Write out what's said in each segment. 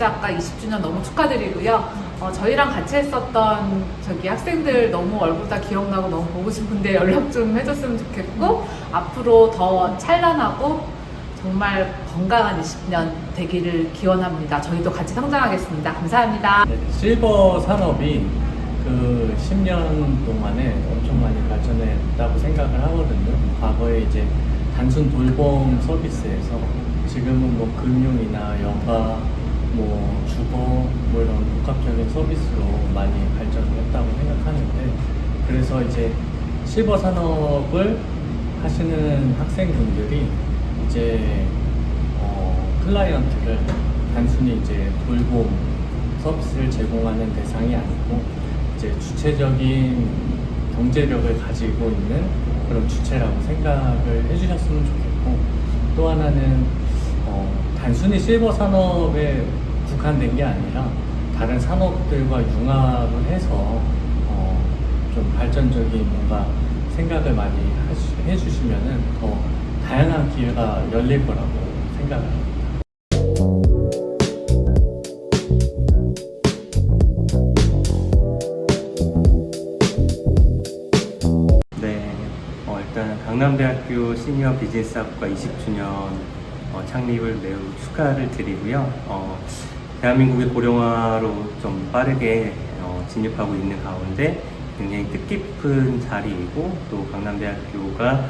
비즈니스학과 20주년 너무 축하드리고요. 저희랑 같이 했었던 학생들 너무 얼굴 다 기억나고 너무 보고 싶은데 연락 좀 해줬으면 좋겠고, 앞으로 더 찬란하고 정말 건강한 20년 되기를 기원합니다. 저희도 같이 성장하겠습니다. 감사합니다. 네, 실버 산업이 그 10년 동안에 엄청 많이 발전했다고 생각을 하거든요. 과거에 이제 단순 돌봄 서비스에서 지금은 뭐 금융이나 여가, 뭐 주거, 뭐 이런 복합적인 서비스로 많이 발전을 했다고 생각하는데, 그래서 이제 실버 산업을 하시는 학생분들이 이제 클라이언트를 단순히 이제 돌봄 서비스를 제공하는 대상이 아니고 이제 주체적인 경제력을 가지고 있는 그런 주체라고 생각을 해주셨으면 좋겠고, 또 하나는 단순히 실버 산업에 국한된 게 아니라 다른 산업들과 융합을 해서 좀 발전적인 뭔가 생각을 많이 해주시면은 더 다양한 기회가 열릴 거라고 생각을 합니다. 네, 일단 강남대학교 시니어 비즈니스학과 20주년 창립을 매우 축하를 드리고요. 대한민국의 고령화로 좀 빠르게 진입하고 있는 가운데 굉장히 뜻깊은 자리이고, 또 강남대학교가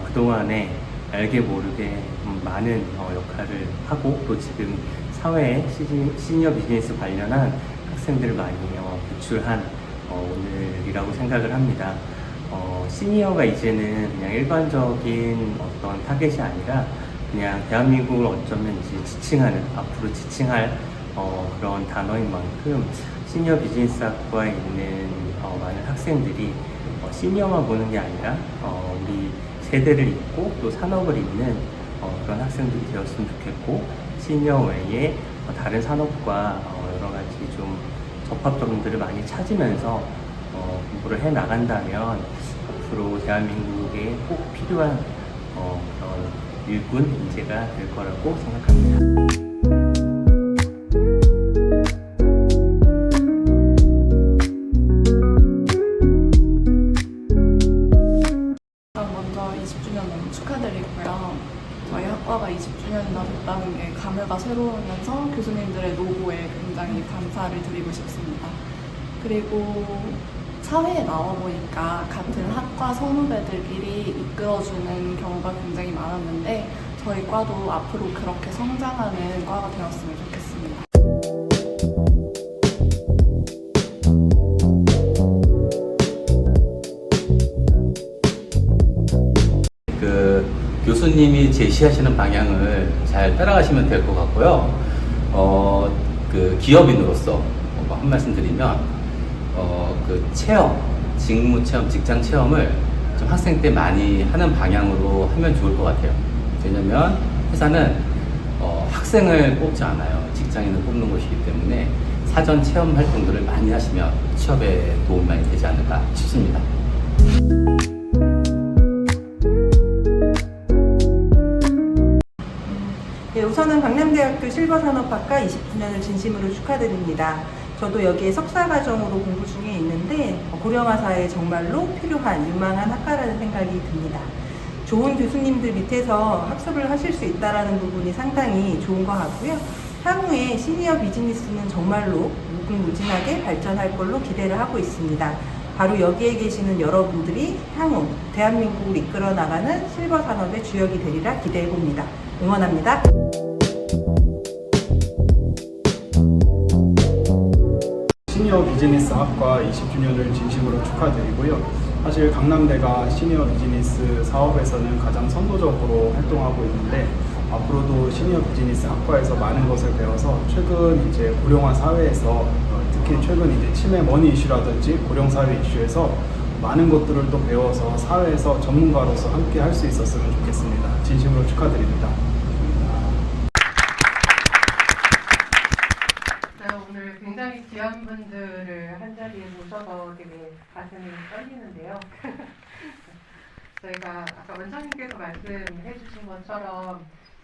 그동안에 알게 모르게 많은 역할을 하고, 또 지금 사회에 시니어 비즈니스 관련한 학생들을 많이 배출한 오늘이라고 생각을 합니다. 시니어가 이제는 그냥 일반적인 어떤 타겟이 아니라 그냥 대한민국을 어쩌면 이제 지칭하는, 앞으로 지칭할 그런 단어인 만큼 시니어 비즈니스학과에 있는 많은 학생들이 시니어만 보는 게 아니라 우리 세대를 잇고 또 산업을 잇는 그런 학생들이 되었으면 좋겠고, 시니어 외에 다른 산업과 여러 가지 좀 접합점들을 많이 찾으면서 공부를 해 나간다면 앞으로 대한민국에 꼭 필요한 그런 일군 인재가 될 거라고 생각합니다. 먼저 20주년 너무 축하드리고요. 저희 학과가 20주년이나 됐다는 게 감회가 새로우면서 교수님들의 노고에 굉장히 감사를 드리고 싶습니다. 그리고 사회에 나와 보니까 같은 학과 선후배들끼리 이끌어주는 경우가 굉장히 많았는데, 저희 과도 앞으로 그렇게 성장하는 과가 되었으면 좋겠습니다. 그 교수님이 제시하시는 방향을 잘 따라가시면 될 것 같고요. 그 기업인으로서 한 말씀 드리면, 그 체험, 직무 체험, 직장 체험을 좀 학생 때 많이 하는 방향으로 하면 좋을 것 같아요. 왜냐면 회사는 학생을 뽑지 않아요. 직장인을 뽑는 것이기 때문에 사전 체험 활동들을 많이 하시면 취업에 도움이 많이 되지 않을까 싶습니다. 네, 우선은 강남대학교 실버산업학과 20주년을 진심으로 축하드립니다. 저도 여기에 석사과정으로 공부 중에 있는데 고령화 사회에 정말로 필요한 유망한 학과라는 생각이 듭니다. 좋은 교수님들 밑에서 학습을 하실 수 있다는 부분이 상당히 좋은 것 같고요. 향후에 시니어 비즈니스는 정말로 무궁무진하게 발전할 걸로 기대를 하고 있습니다. 바로 여기에 계시는 여러분들이 향후 대한민국을 이끌어 나가는 실버 산업의 주역이 되리라 기대해 봅니다. 응원합니다. 시니어 비즈니스 학과 20주년을 진심으로 축하드리고요. 사실 강남대가 시니어 비즈니스 사업에서는 가장 선도적으로 활동하고 있는데, 앞으로도 시니어 비즈니스 학과에서 많은 것을 배워서 최근 이제 고령화 사회에서 특히 최근 이제 치매 머니 이슈라든지 고령 사회 이슈에서 많은 것들을 또 배워서 사회에서 전문가로서 함께 할 수 있었으면 좋겠습니다. 진심으로 축하드립니다. 오늘 굉장히 귀한 분들을 한자리에 모셔서 되게 가슴이 떨리는데요. 저희가 아까 원장님께서 말씀해 주신 것처럼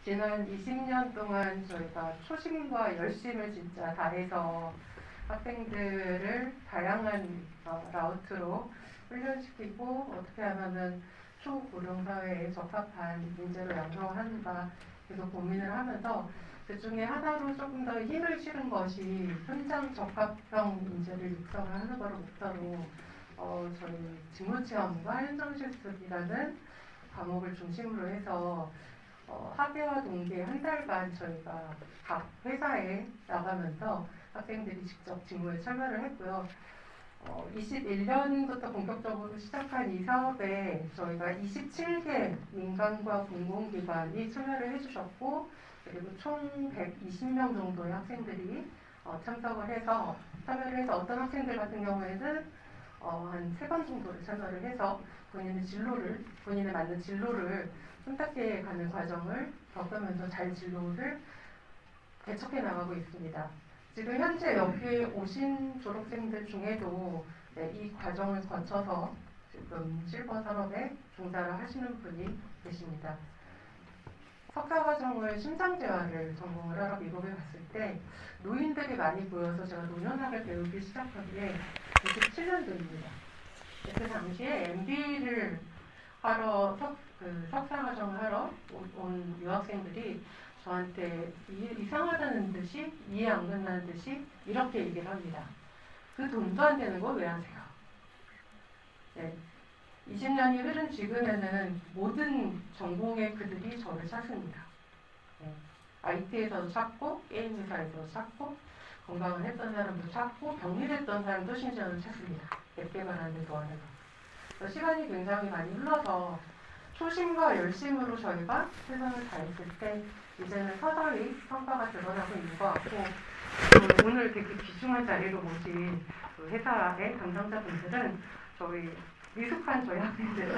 지난 20년 동안 저희가 초심과 열심을 진짜 다해서 학생들을 다양한 라우트로 훈련시키고 어떻게 하면은 초고령 사회에 적합한 인재로 양성하는가 계속 고민을 하면서 그 중에 하나로 조금 더 힘을 실은 것이 현장 적합형 인재를 육성을 하는 것을 목표로 저희 직무체험과 현장실습이라는 과목을 중심으로 해서 학예와 동기에 한 달간 저희가 각 회사에 나가면서 학생들이 직접 직무에 참여를 했고요. 21년부터 본격적으로 시작한 이 사업에 저희가 27개 민간과 공공기관이 참여를 해주셨고 그리고 총 120명 정도의 학생들이 참여를 해서 어떤 학생들 같은 경우에는 한 3번 정도를 참여를 해서 본인에 맞는 진로를 선택해 가는 과정을 겪으면서 잘 진로를 개척해 나가고 있습니다. 지금 현재 여기에 오신 졸업생들 중에도 이 과정을 거쳐서 지금 실버 산업에 종사를 하시는 분이 계십니다. 석사 과정을 심장재활을 전공을 하러 미국에 갔을 때 노인들이 많이 모여서 제가 노년학을 배우기 시작하기에 97년도입니다. 그 당시에 MB를 하러 석사 과정을 하러 온 유학생들이 저한테 이상하다는 듯이 이해 안 끝나는 듯이 이렇게 얘기를 합니다. 그 돈도 안 되는 거 왜 하세요? 네. 20년이 흐른 지금에는 모든 전공의 그들이 저를 찾습니다. 네. IT에서도 찾고 게임 회사에서도 찾고 건강을 했던 사람도 찾고 병리됐던 사람도 심지어는 찾습니다. 앱 개발하는 데 도와내서. 시간이 굉장히 많이 흘러서 초심과 열심으로 저희가 최선을 다했을 때 이제는 서서히 성과가 드러나고 있는 것 같고 오늘 이렇게 귀중한 자리로 모신 회사의 담당자분들은 미숙한 저희 학생들을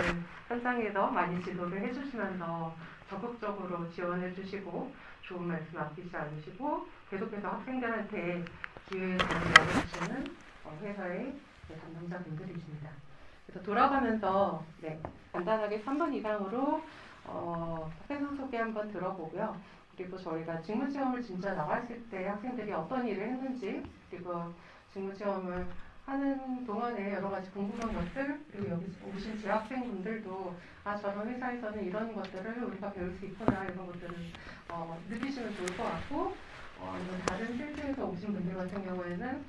현장에서 많이 지도를 해주시면서 적극적으로 지원해 주시고 좋은 말씀 아끼지 않으시고 계속해서 학생들한테 기회를 열어주시는 회사의 담당자분들이십니다. 그래서 돌아가면서 간단하게 3번 이상으로 학생 소개 한번 들어보고요. 그리고 저희가 직무체험을 진짜 나갔을 때 학생들이 어떤 일을 했는지 그리고 직무체험을 하는 동안에 여러 가지 궁금한 것들 그리고 여기 오신 재학생분들도 저런 회사에서는 이런 것들을 우리가 배울 수 있구나 이런 것들을 느끼시면 좋을 것 같고 다른 필드에서 오신 분들 같은 경우에는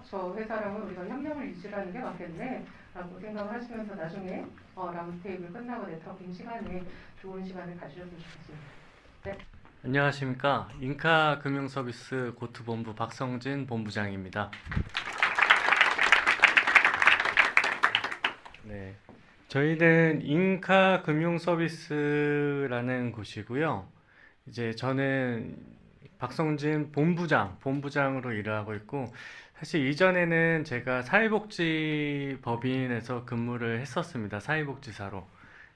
저 회사랑은 우리가 협력을 유지하는 게 맞겠네 라고 생각을 하시면서 나중에 라운드 테이블 끝나고 네트워킹 시간에 좋은 시간을 가지셨으면 좋겠습니다. 네. 안녕하십니까. 인카금융서비스 고투본부 박성진 본부장입니다. 네, 저희는 인카금융서비스라는 곳이고요. 이제 저는 박성진 본부장으로 일을 하고 있고 사실 이전에는 제가 사회복지법인에서 근무를 했었습니다. 사회복지사로.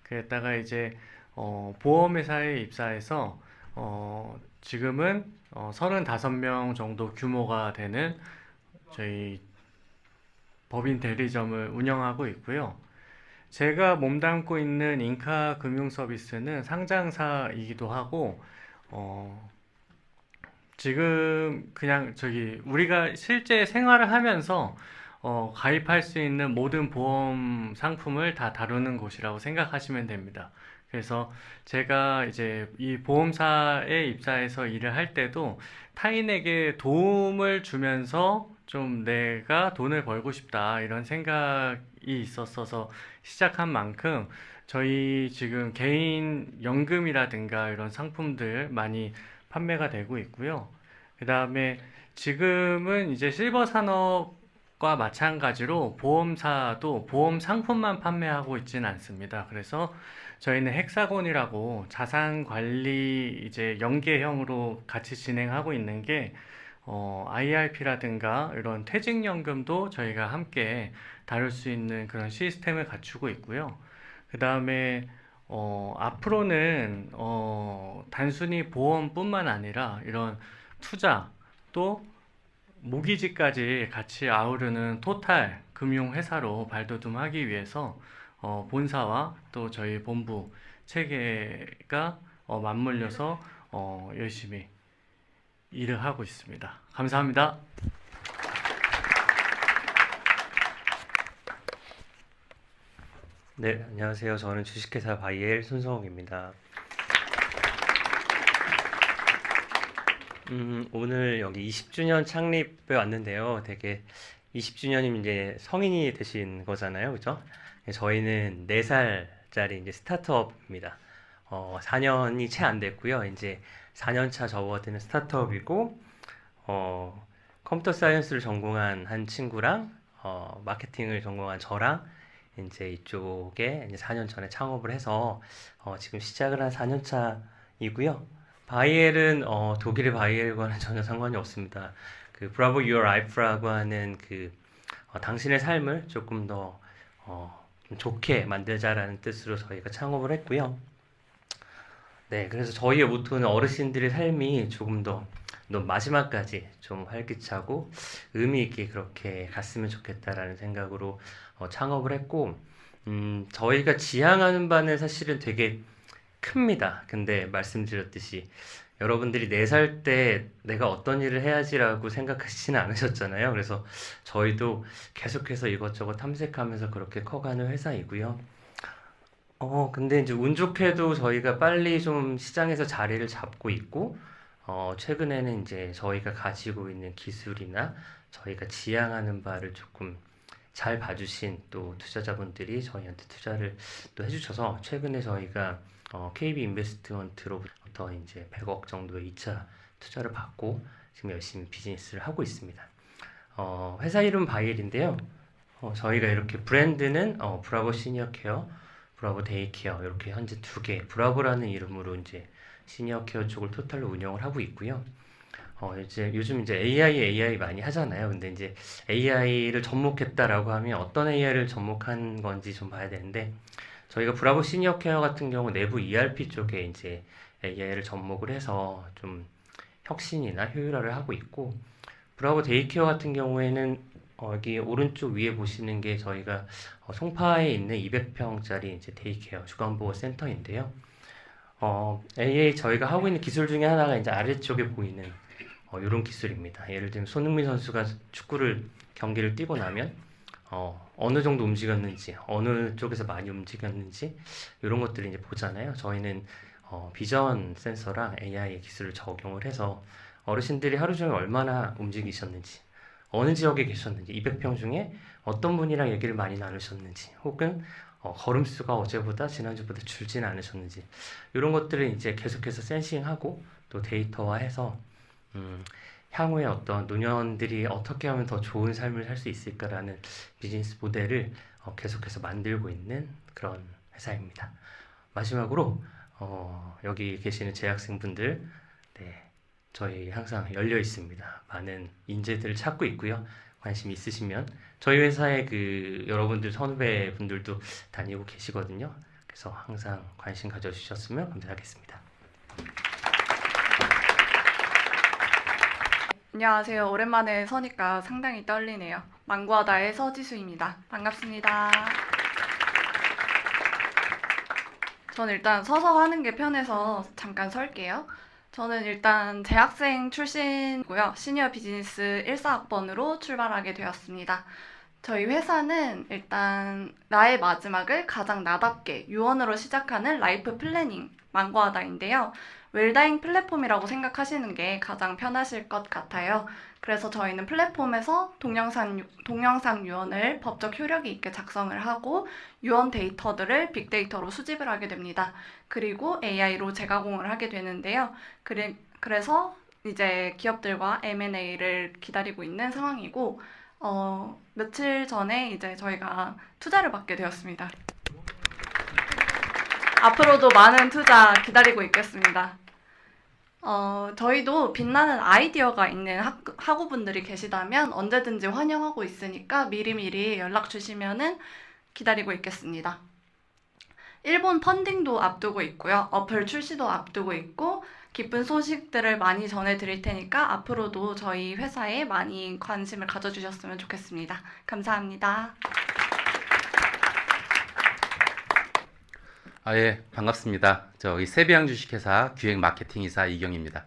그랬다가 이제 보험회사에 입사해서 지금은 35명 정도 규모가 되는 저희 법인 대리점을 운영하고 있고요. 제가 몸담고 있는 인카금융서비스는 상장사이기도 하고 지금 그냥 우리가 실제 생활을 하면서 가입할 수 있는 모든 보험 상품을 다 다루는 곳이라고 생각하시면 됩니다. 그래서 제가 이제 이 보험사에 입사해서 일을 할 때도 타인에게 도움을 주면서 좀 내가 돈을 벌고 싶다 이런 생각이 있었어서 시작한 만큼 저희 지금 개인 연금이라든가 이런 상품들 많이 판매가 되고 있고요. 그 다음에 지금은 이제 실버 산업과 마찬가지로 보험사도 보험 상품만 판매하고 있지는 않습니다. 그래서 저희는 헥사곤이라고 자산 관리 이제 연계형으로 같이 진행하고 있는 게 IRP라든가 이런 퇴직연금도 저희가 함께 다룰 수 있는 그런 시스템을 갖추고 있고요. 그 다음에 앞으로는 단순히 보험뿐만 아니라 이런 투자 또 모기지까지 같이 아우르는 토탈 금융회사로 발돋움하기 위해서 본사와 또 저희 본부 체계가 맞물려서 열심히 일을 하고 있습니다. 감사합니다. 네, 안녕하세요. 저는 주식회사 바이엘 손성욱입니다. 오늘 여기 20주년 창립에 왔는데요. 되게 20주년이면 이제 성인이 되신 거잖아요. 그죠? 저희는 4살짜리 이제 스타트업입니다. 4년이 채 안 됐고요. 이제 4년차 접어드는 스타트업이고, 컴퓨터 사이언스를 전공한 한 친구랑, 마케팅을 전공한 저랑 이제 이쪽에 이제 4년 전에 창업을 해서 지금 시작을 한 4년 차이고요. 바이엘은 독일의 바이엘과는 전혀 상관이 없습니다. 그 Bravo Your Life라고 하는 그 당신의 삶을 조금 더 좀 좋게 만들자라는 뜻으로 저희가 창업을 했고요. 네, 그래서 저희의 모토는 어르신들의 삶이 조금 더 마지막까지 좀 활기차고 의미 있게 그렇게 갔으면 좋겠다라는 생각으로 창업을 했고, 저희가 지향하는 바는 사실은 되게 큽니다. 근데 말씀드렸듯이 여러분들이 4살 때 내가 어떤 일을 해야지라고 생각하시지는 않으셨잖아요. 그래서 저희도 계속해서 이것저것 탐색하면서 그렇게 커가는 회사이고요. 근데 이제 운 좋게도 저희가 빨리 좀 시장에서 자리를 잡고 있고, 최근에는 이제 저희가 가지고 있는 기술이나 저희가 지향하는 바를 조금 잘 봐주신 또 투자자분들이 저희한테 투자를 또 해주셔서 최근에 저희가 KB 인베스트먼트로부터 이제 100억 정도의 2차 투자를 받고 지금 열심히 비즈니스를 하고 있습니다. 회사 이름 바이엘인데요. 저희가 이렇게 브랜드는 브라보 시니어 케어, 브라보 데이 케어 이렇게 현재 2개 브라보라는 이름으로 이제 시니어 케어 쪽을 토탈로 운영을 하고 있고요. 이제 요즘 이제 AI 많이 하잖아요. 근데 이제 AI를 접목했다라고 하면 어떤 AI를 접목한 건지 좀 봐야 되는데, 저희가 브라보 시니어 케어 같은 경우 내부 ERP 쪽에 이제 AI를 접목을 해서 좀 혁신이나 효율화를 하고 있고, 브라보 데이케어 같은 경우에는 여기 오른쪽 위에 보시는 게 저희가 송파에 있는 200평짜리 이제 데이케어 주간보호 센터인데요. AA 저희가 하고 있는 기술 중에 하나가 이제 아래쪽에 보이는 이런 기술입니다. 예를 들면 손흥민 선수가 축구를 경기를 뛰고 나면 어느 정도 움직였는지, 어느 쪽에서 많이 움직였는지 이런 것들을 이제 보잖아요. 저희는 비전 센서랑 AI 기술을 적용을 해서 어르신들이 하루 종일 얼마나 움직이셨는지, 어느 지역에 계셨는지, 200평 중에 어떤 분이랑 얘기를 많이 나누셨는지, 혹은 걸음수가 어제보다 지난주보다 줄지는 않으셨는지, 이런 것들을 이제 계속해서 센싱하고 또 데이터화해서 향후에 어떤 노년들이 어떻게 하면 더 좋은 삶을 살 수 있을까라는 비즈니스 모델을 계속해서 만들고 있는 그런 회사입니다. 마지막으로 여기 계시는 재학생분들, 네, 저희 항상 열려 있습니다. 많은 인재들을 찾고 있고요. 관심 있으시면 저희 회사에 그 여러분들 선후배분들도 다니고 계시거든요. 그래서 항상 관심 가져주셨으면 감사하겠습니다. 안녕하세요. 오랜만에 서니까 상당히 떨리네요. 망고하다의 서지수입니다. 반갑습니다. 저는 일단 서서 하는 게 편해서 잠깐 설게요. 저는 일단 재학생 출신이고요. 시니어 비즈니스 1사학번으로 출발하게 되었습니다. 저희 회사는 일단 나의 마지막을 가장 나답게 유언으로 시작하는 라이프 플래닝 망고하다인데요. 웰다잉 플랫폼이라고 생각하시는 게 가장 편하실 것 같아요. 그래서 저희는 플랫폼에서 동영상 유언을 법적 효력이 있게 작성을 하고 유언 데이터들을 빅데이터로 수집을 하게 됩니다. 그리고 AI로 재가공을 하게 되는데요. 그래서 이제 기업들과 M&A를 기다리고 있는 상황이고, 며칠 전에 이제 저희가 투자를 받게 되었습니다. 앞으로도 많은 투자 기다리고 있겠습니다. 저희도 빛나는 아이디어가 있는 학우분들이 계시다면 언제든지 환영하고 있으니까 미리미리 연락 주시면은 기다리고 있겠습니다. 일본 펀딩도 앞두고 있고요. 어플 출시도 앞두고 있고, 기쁜 소식들을 많이 전해드릴 테니까 앞으로도 저희 회사에 많이 관심을 가져주셨으면 좋겠습니다. 감사합니다. 예, 반갑습니다. 저기 세비양 주식회사 기획 마케팅이사 이경입니다.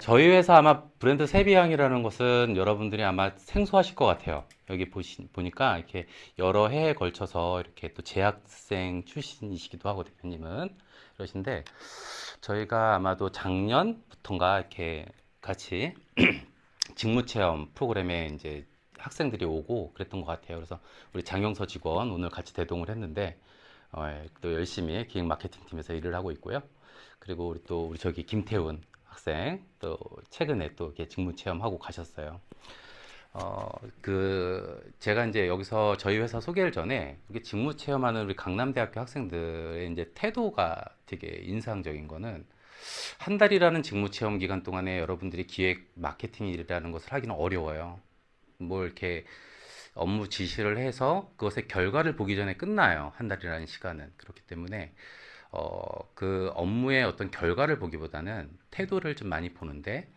저희 회사 아마 브랜드 세비양이라는 것은 여러분들이 아마 생소하실 것 같아요. 여기 보니까 이렇게 여러 해에 걸쳐서 이렇게 또 재학생 출신이시기도 하고 대표님은 그러신데 저희가 아마도 작년부터인가 이렇게 같이 직무체험 프로그램에 이제 학생들이 오고 그랬던 것 같아요. 그래서 우리 장용서 직원 오늘 같이 대동을 했는데 또 열심히 기획 마케팅 팀에서 일을 하고 있고요. 그리고 우리 저기 김태훈 학생 또 최근에 또 이렇게 직무 체험하고 가셨어요. 제가 이제 여기서 저희 회사 소개를 전에 이렇게 직무 체험하는 우리 강남대학교 학생들의 이제 태도가 되게 인상적인 거는 한 달이라는 직무 체험 기간 동안에 여러분들이 기획 마케팅 일이라는 것을 하기는 어려워요. 뭐 이렇게 업무 지시를 해서 그것의 결과를 보기 전에 끝나요. 한 달이라는 시간은. 그렇기 때문에 그 업무의 어떤 결과를 보기보다는 태도를 좀 많이 보는데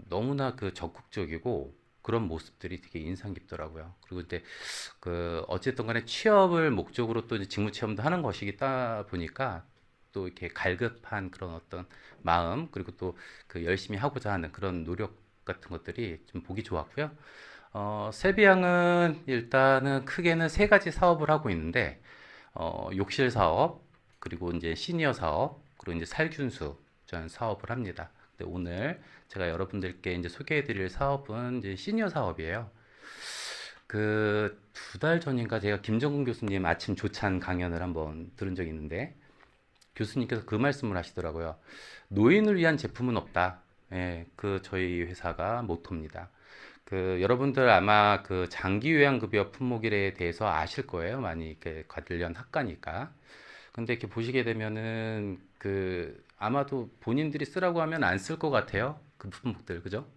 너무나 그 적극적이고 그런 모습들이 되게 인상 깊더라고요. 그리고 이제 어쨌든 간에 취업을 목적으로 또 이제 직무 체험도 하는 것이다 보니까 또 이렇게 갈급한 그런 어떤 마음 그리고 또 그 열심히 하고자 하는 그런 노력 같은 것들이 좀 보기 좋았고요. 세비양은 일단은 크게는 세 가지 사업을 하고 있는데 욕실 사업 그리고 이제 시니어 사업 그리고 이제 살균수 저는 사업을 합니다. 근데 오늘 제가 여러분들께 이제 소개해드릴 사업은 이제 시니어 사업이에요. 그 2달 전인가 제가 김정근 교수님 아침 조찬 강연을 한번 들은 적이 있는데 교수님께서 그 말씀을 하시더라고요. 노인을 위한 제품은 없다. 예, 저희 회사가 모토입니다. 여러분들 아마 그 장기 요양급여 품목에 대해서 아실 거예요. 많이 이렇게 관련 학과니까. 근데 이렇게 보시게 되면은 아마도 본인들이 쓰라고 하면 안 쓸 것 같아요. 그 품목들, 그죠?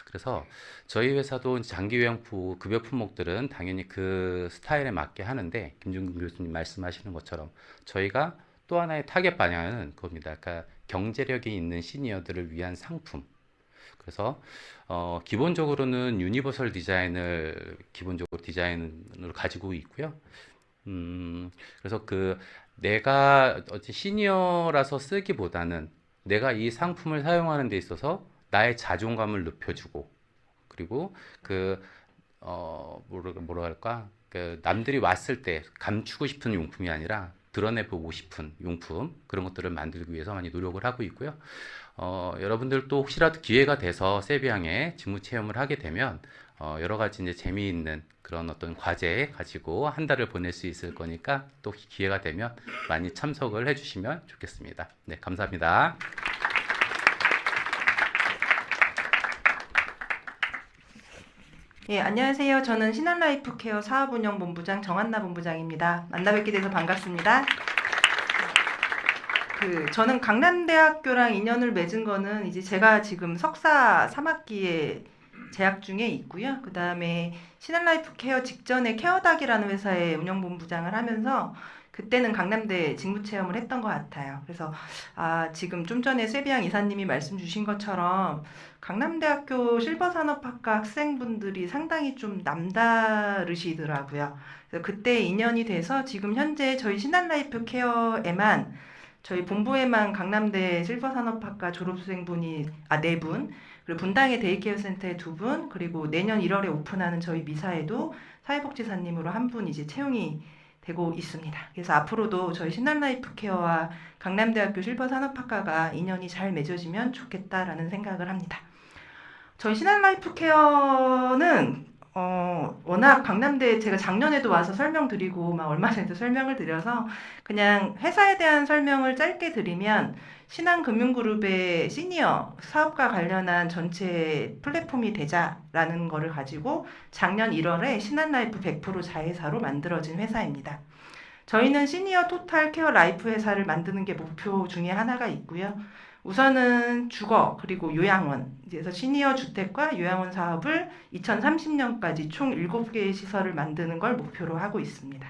그래서 저희 회사도 장기 요양급여 품목들은 당연히 그 스타일에 맞게 하는데 김준근 교수님 말씀하시는 것처럼 저희가 또 하나의 타겟 방향은 그겁니다. 그러니까 경제력이 있는 시니어들을 위한 상품. 그래서 기본적으로는 유니버설 디자인을 기본적으로 디자인으로 가지고 있고요. 그래서 내가 시니어라서 쓰기보다는 내가 이 상품을 사용하는 데 있어서 나의 자존감을 높여주고 그리고 뭐라 할까? 남들이 왔을 때 감추고 싶은 용품이 아니라 드러내보고 싶은 용품 그런 것들을 만들기 위해서 많이 노력을 하고 있고요. 여러분들도 혹시라도 기회가 돼서 세비양에 직무 체험을 하게 되면 여러 가지 이제 재미있는 그런 어떤 과제 가지고 한 달을 보낼 수 있을 거니까 또 기회가 되면 많이 참석을 해주시면 좋겠습니다. 네, 감사합니다. 예, 안녕하세요. 저는 신한라이프케어 사업운영본부장 정한나 본부장입니다. 만나 뵙게 돼서 반갑습니다. 저는 강남대학교랑 인연을 맺은 거는 이제 제가 지금 석사 3학기에 재학 중에 있고요. 그 다음에 신한라이프케어 직전에 케어닥이라는 회사의 운영본부장을 하면서 그때는 강남대 직무체험을 했던 것 같아요. 그래서 지금 좀 전에 세비양 이사님이 말씀 주신 것처럼 강남대학교 실버산업학과 학생분들이 상당히 좀 남다르시더라고요. 그래서 그때 인연이 돼서 지금 현재 저희 신한라이프케어에만 저희 본부에만 강남대 실버산업학과 졸업생분이 4분, 그리고 분당의 데이케어 센터에 2분, 그리고 내년 1월에 오픈하는 저희 미사에도 사회복지사님으로 1분 이제 채용이 되고 있습니다. 그래서 앞으로도 저희 신한라이프케어와 강남대학교 실버산업학과가 인연이 잘 맺어지면 좋겠다라는 생각을 합니다. 저희 신한라이프케어는 워낙 강남대 제가 작년에도 와서 설명드리고 막 얼마 전에도 설명을 드려서 그냥 회사에 대한 설명을 짧게 드리면 신한금융그룹의 시니어 사업과 관련한 전체 플랫폼이 되자라는 거를 가지고 작년 1월에 신한라이프 100% 자회사로 만들어진 회사입니다. 저희는 시니어 토탈 케어 라이프 회사를 만드는 게 목표 중에 하나가 있고요. 우선은 주거 그리고 요양원, 그래서 시니어 주택과 요양원 사업을 2030년까지 총 7개의 시설을 만드는 걸 목표로 하고 있습니다.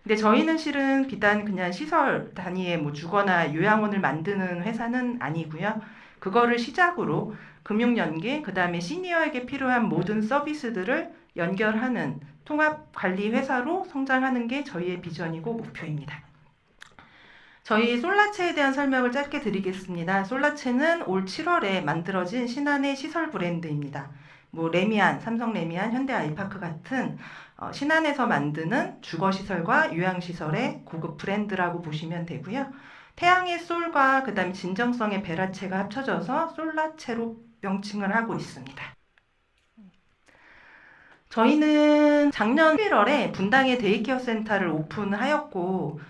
근데 저희는 실은 비단 그냥 시설 단위의 주거나 요양원을 만드는 회사는 아니고요. 그거를 시작으로 금융연계, 그 다음에 시니어에게 필요한 모든 서비스들을 연결하는 통합관리 회사로 성장하는 게 저희의 비전이고 목표입니다. 저희 솔라체에 대한 설명을 짧게 드리겠습니다. 솔라체는 올 7월에 만들어진 신한의 시설 브랜드입니다. 뭐 레미안, 삼성 레미안, 현대 아이파크 같은 신한에서 만드는 주거시설과 요양시설의 고급 브랜드라고 보시면 되고요. 태양의 솔과 그 다음에 진정성의 베라체가 합쳐져서 솔라체로 명칭을 하고 있습니다. 저희는 작년 11월에 분당에 데이케어 센터를 오픈하였고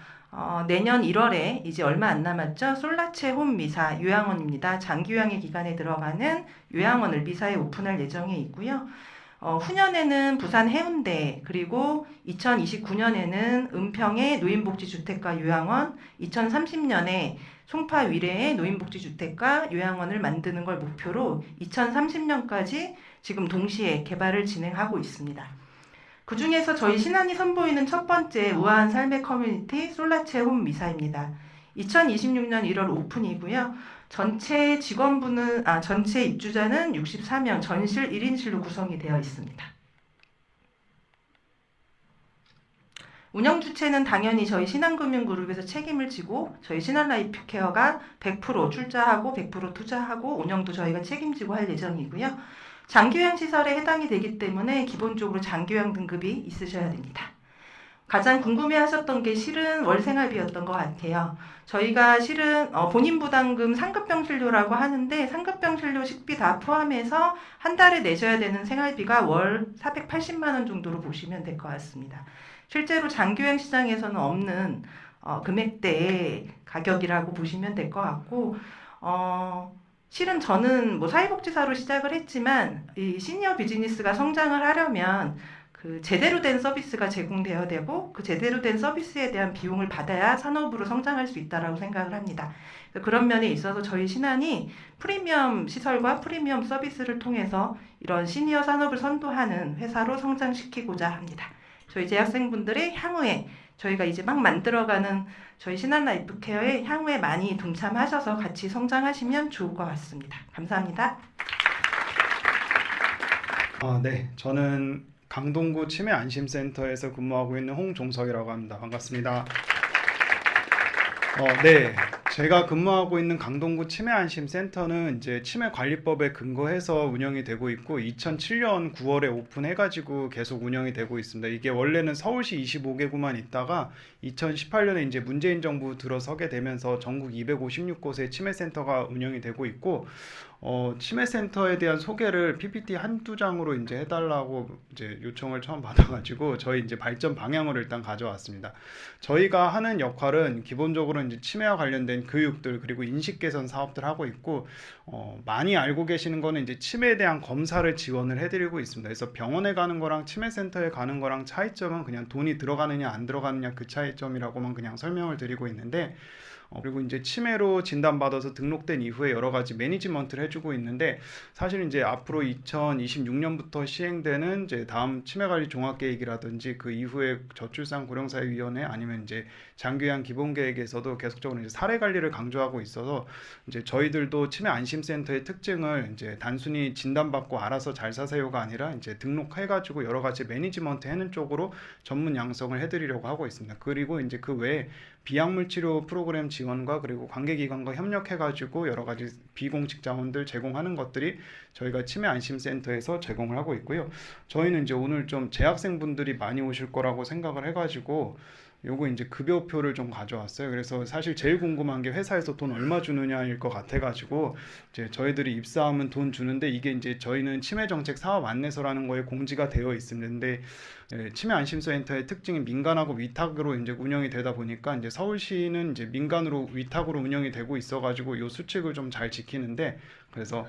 내년 1월에 이제 얼마 안 남았죠. 솔라체 홈 미사 요양원입니다. 장기 요양의 기간에 들어가는 요양원을 미사에 오픈할 예정에 있고요. 후년에는 부산 해운대, 그리고 2029년에는 은평의 노인복지주택과 요양원, 2030년에 송파 위례의 노인복지주택과 요양원을 만드는 걸 목표로 2030년까지 지금 동시에 개발을 진행하고 있습니다. 그 중에서 저희 신한이 선보이는 첫 번째 우아한 삶의 커뮤니티 솔라체 홈 미사입니다. 2026년 1월 오픈이고요. 전체 전체 입주자는 64명, 전실 1인실로 구성이 되어 있습니다. 운영 주체는 당연히 저희 신한금융그룹에서 책임을 지고 저희 신한라이프케어가 100% 출자하고 100% 투자하고 운영도 저희가 책임지고 할 예정이고요. 장기요양 시설에 해당이 되기 때문에 기본적으로 장기요양 등급이 있으셔야 됩니다. 가장 궁금해하셨던 게 실은 월생활비였던 것 같아요. 저희가 실은 본인 부담금 상급병실료라고 하는데 상급병실료 식비 다 포함해서 한 달에 내셔야 되는 생활비가 월 480만 원 정도로 보시면 될 것 같습니다. 실제로 장기요양 시장에서는 없는 금액대의 가격이라고 보시면 될 것 같고 실은 저는 뭐 사회복지사로 시작을 했지만 이 시니어 비즈니스가 성장을 하려면 그 제대로 된 서비스가 제공되어야 되고 그 제대로 된 서비스에 대한 비용을 받아야 산업으로 성장할 수 있다라고 생각을 합니다. 그런 면에 있어서 저희 신한이 프리미엄 시설과 프리미엄 서비스를 통해서 이런 시니어 산업을 선도하는 회사로 성장시키고자 합니다. 저희 재학생분들의 향후에 저희가 이제 막 만들어가는 저희 신한라이프케어의 향후에 많이 동참하셔서 같이 성장하시면 좋을 것 같습니다. 감사합니다. 네, 저는 강동구 치매안심센터에서 근무하고 있는 홍종석이라고 합니다. 반갑습니다. 네, 제가 근무하고 있는 강동구 치매안심센터는 이제 치매관리법에 근거해서 운영이 되고 있고 2007년 9월에 오픈해가지고 계속 운영이 되고 있습니다. 이게 원래는 서울시 25개구만 있다가 2018년에 이제 문재인 정부 들어서게 되면서 전국 256곳의 치매센터가 운영이 되고 있고 치매센터에 대한 소개를 PPT 한두 장으로 이제 해달라고 이제 요청을 처음 받아가지고 저희 이제 발전 방향을 일단 가져왔습니다. 저희가 하는 역할은 기본적으로 이제 치매와 관련된 교육들 그리고 인식 개선 사업들 하고 있고 많이 알고 계시는 거는 이제 치매에 대한 검사를 지원을 해드리고 있습니다. 그래서 병원에 가는 거랑 치매센터에 가는 거랑 차이점은 그냥 돈이 들어가느냐 안 들어가느냐 그 차이점이라고만 그냥 설명을 드리고 있는데 그리고 이제 치매로 진단받아서 등록된 이후에 여러 가지 매니지먼트를 해주고 있는데 사실 이제 앞으로 2026년부터 시행되는 이제 다음 치매관리 종합계획이라든지 그 이후에 저출산 고령사회위원회 아니면 이제 장기요양 기본계획에서도 계속적으로 이제 사례 관리를 강조하고 있어서 이제 저희들도 치매 안심센터의 특징을 이제 단순히 진단받고 알아서 잘 사세요가 아니라 이제 등록해가지고 여러 가지 매니지먼트 하는 쪽으로 전문 양성을 해드리려고 하고 있습니다. 그리고 이제 그 외에 비약물 치료 프로그램 지원과 그리고 관계기관과 협력해가지고 여러 가지 비공식 자원들 제공하는 것들이 저희가 치매 안심센터에서 제공을 하고 있고요. 저희는 이제 오늘 좀 재학생분들이 많이 오실 거라고 생각을 해가지고 요거 이제 급여표를 좀 가져왔어요. 그래서 사실 제일 궁금한 게 회사에서 돈 얼마 주느냐일 것 같아가지고 이제 저희들이 입사하면 돈 주는데 이게 이제 저희는 치매정책 사업 안내서라는 거에 공지가 되어 있습니다. 근데 치매 안심센터의 특징이 민간하고 위탁으로 이제 운영이 되다 보니까 이제 서울시는 이제 민간으로 위탁으로 운영이 되고 있어가지고 요 수칙을 좀 잘 지키는데 그래서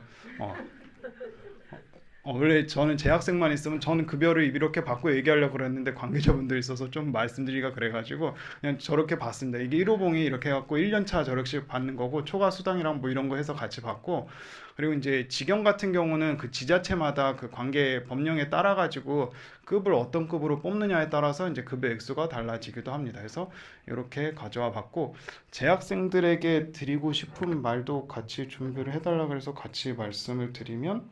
원래 저는 재학생만 있으면 저는 급여를 이렇게 받고 얘기하려고 그랬는데 관계자분들이 있어서 좀 말씀드리기가 그래가지고 그냥 저렇게 받습니다. 이게 1호봉이 이렇게 해갖고 1년차 저렇게 받는 거고 초과 수당이랑 뭐 이런 거 해서 같이 받고 그리고 이제 직영 같은 경우는 그 지자체마다 그 관계 법령에 따라 가지고 급을 어떤 급으로 뽑느냐에 따라서 이제 급여 액수가 달라지기도 합니다. 그래서 이렇게 가져와 봤고 재학생들에게 드리고 싶은 말도 같이 준비를 해달라 그래서 같이 말씀을 드리면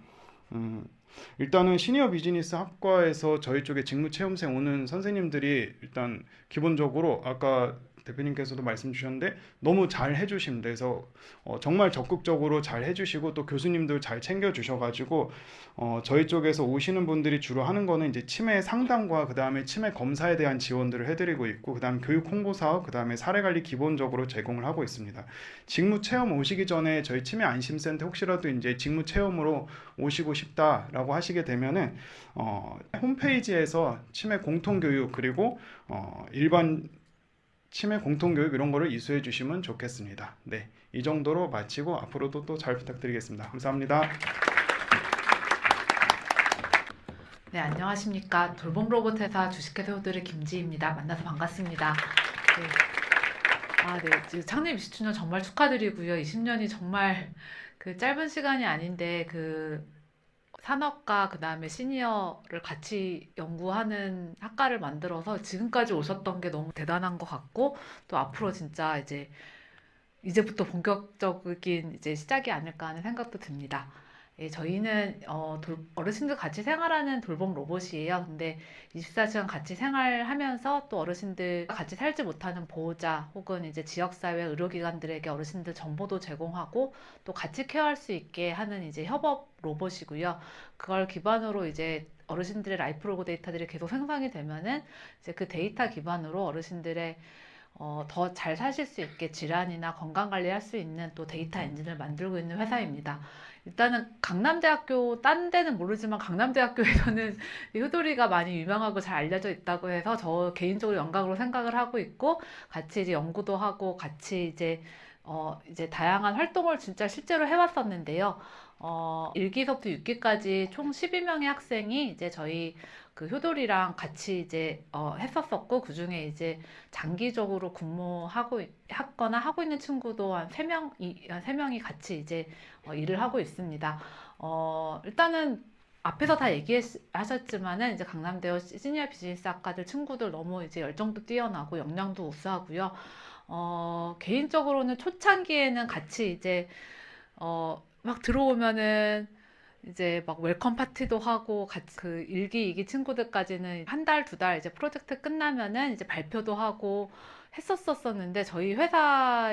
일단은 시니어 비즈니스 학과에서 저희 쪽에 직무 체험생 오는 선생님들이 일단 기본적으로 아까 대표님께서도 말씀 주셨는데 너무 잘 해주십니다. 그래서 정말 적극적으로 잘 해주시고 또 교수님들 잘 챙겨주셔가지고 저희 쪽에서 오시는 분들이 주로 하는 거는 이제 치매 상담과 그 다음에 치매 검사에 대한 지원들을 해드리고 있고 그 다음 교육 홍보 사업, 그 다음에 사례 관리 기본적으로 제공을 하고 있습니다. 직무 체험 오시기 전에 저희 치매 안심센터 혹시라도 이제 직무 체험으로 오시고 싶다라고 하시게 되면은 홈페이지에서 치매 공통 교육 그리고 일반 치매 공통교육 이런 거를 이수해 주시면 좋겠습니다. 네, 이 정도로 마치고 앞으로도 또 잘 부탁드리겠습니다. 감사합니다. 네, 안녕하십니까. 돌봄 로봇 회사 주식회사 호들의 김지희입니다. 만나서 반갑습니다. 네. 네, 창립 20주년 정말 축하드리고요. 20년이 정말 그 짧은 시간이 아닌데 그 산업과 그 다음에 시니어를 같이 연구하는 학과를 만들어서 지금까지 오셨던 게 너무 대단한 것 같고 또 앞으로 진짜 이제부터 본격적인 이제 시작이 아닐까 하는 생각도 듭니다. 예, 저희는 어르신들 같이 생활하는 돌봄 로봇이에요. 근데 24시간 같이 생활하면서 또 어르신들 같이 살지 못하는 보호자 혹은 이제 지역사회 의료기관들에게 어르신들 정보도 제공하고 또 같이 케어할 수 있게 하는 이제 협업 로봇이고요. 그걸 기반으로 이제 어르신들의 라이프 로그 데이터들이 계속 생성이 되면은 이제 그 데이터 기반으로 어르신들의 더 잘 사실 수 있게 질환이나 건강 관리할 수 있는 또 데이터 엔진을 만들고 있는 회사입니다. 일단은 강남대학교 딴 데는 모르지만 강남대학교에서는 이 효도리가 많이 유명하고 잘 알려져 있다고 해서 저 개인적으로 영광으로 생각을 하고 있고 같이 이제 연구도 하고 같이 이제 다양한 활동을 진짜 실제로 해왔었는데요. 1기서부터 6기까지 총 12명의 학생이 이제 저희 그 효돌이랑 같이 이제 했었었고 그 중에 이제 장기적으로 하거나 하고 있는 친구도 한 3명이 같이 이제 일을 하고 있습니다. 일단은 앞에서 다 얘기하셨지만은 이제 강남대여 시니어 비즈니스 학과들 친구들 너무 이제 열정도 뛰어나고 역량도 우수하고요. 개인적으로는 초창기에는 같이 이제 막 들어오면은 이제 막 웰컴 파티도 하고 같이 그 1기, 2기 친구들까지는 한 달, 2달 이제 프로젝트 끝나면은 이제 발표도 하고 했었었는데 저희 회사가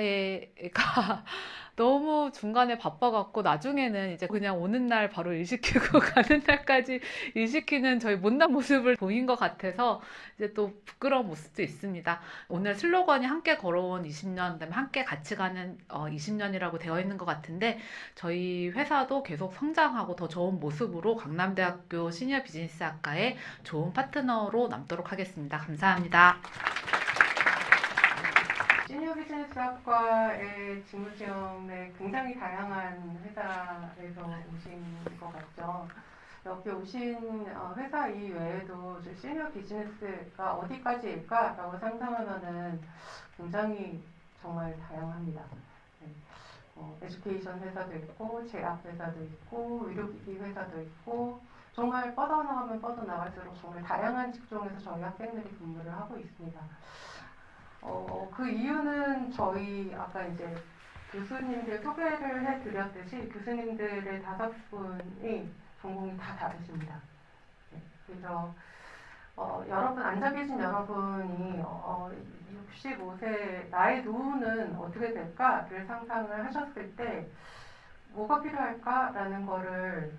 너무 중간에 바빠갖고 나중에는 이제 그냥 오는 날 바로 일 시키고 가는 날까지 일 시키는 저희 못난 모습을 보인 것 같아서 이제 또 부끄러운 모습도 있습니다. 오늘 슬로건이 함께 걸어온 20년, 그다음에 함께 같이 가는 20년이라고 되어 있는 것 같은데 저희 회사도 계속 성장하고 더 좋은 모습으로 강남대학교 시니어 비즈니스 학과의 좋은 파트너로 남도록 하겠습니다. 감사합니다. 시니어 비즈니스 학과의 직무 체험에 굉장히 다양한 회사에서 오신 것 같죠. 여기 오신 회사 이외에도 시니어 비즈니스가 어디까지일까라고 상상하면은 굉장히 정말 다양합니다. 에듀케이션 회사도 있고, 제약 회사도 있고, 의료기기 회사도 있고, 정말 뻗어나가면 뻗어나갈수록 정말 다양한 직종에서 저희 학생들이 근무를 하고 있습니다. 그 이유는 저희 아까 이제 교수님들 소개를 해드렸듯이 교수님들의 5분이 전공이 다 다르십니다. 네, 그래서 여러분 앉아 계신 여러분이 65세 나의 노후는 어떻게 될까를 상상을 하셨을 때 뭐가 필요할까라는 거를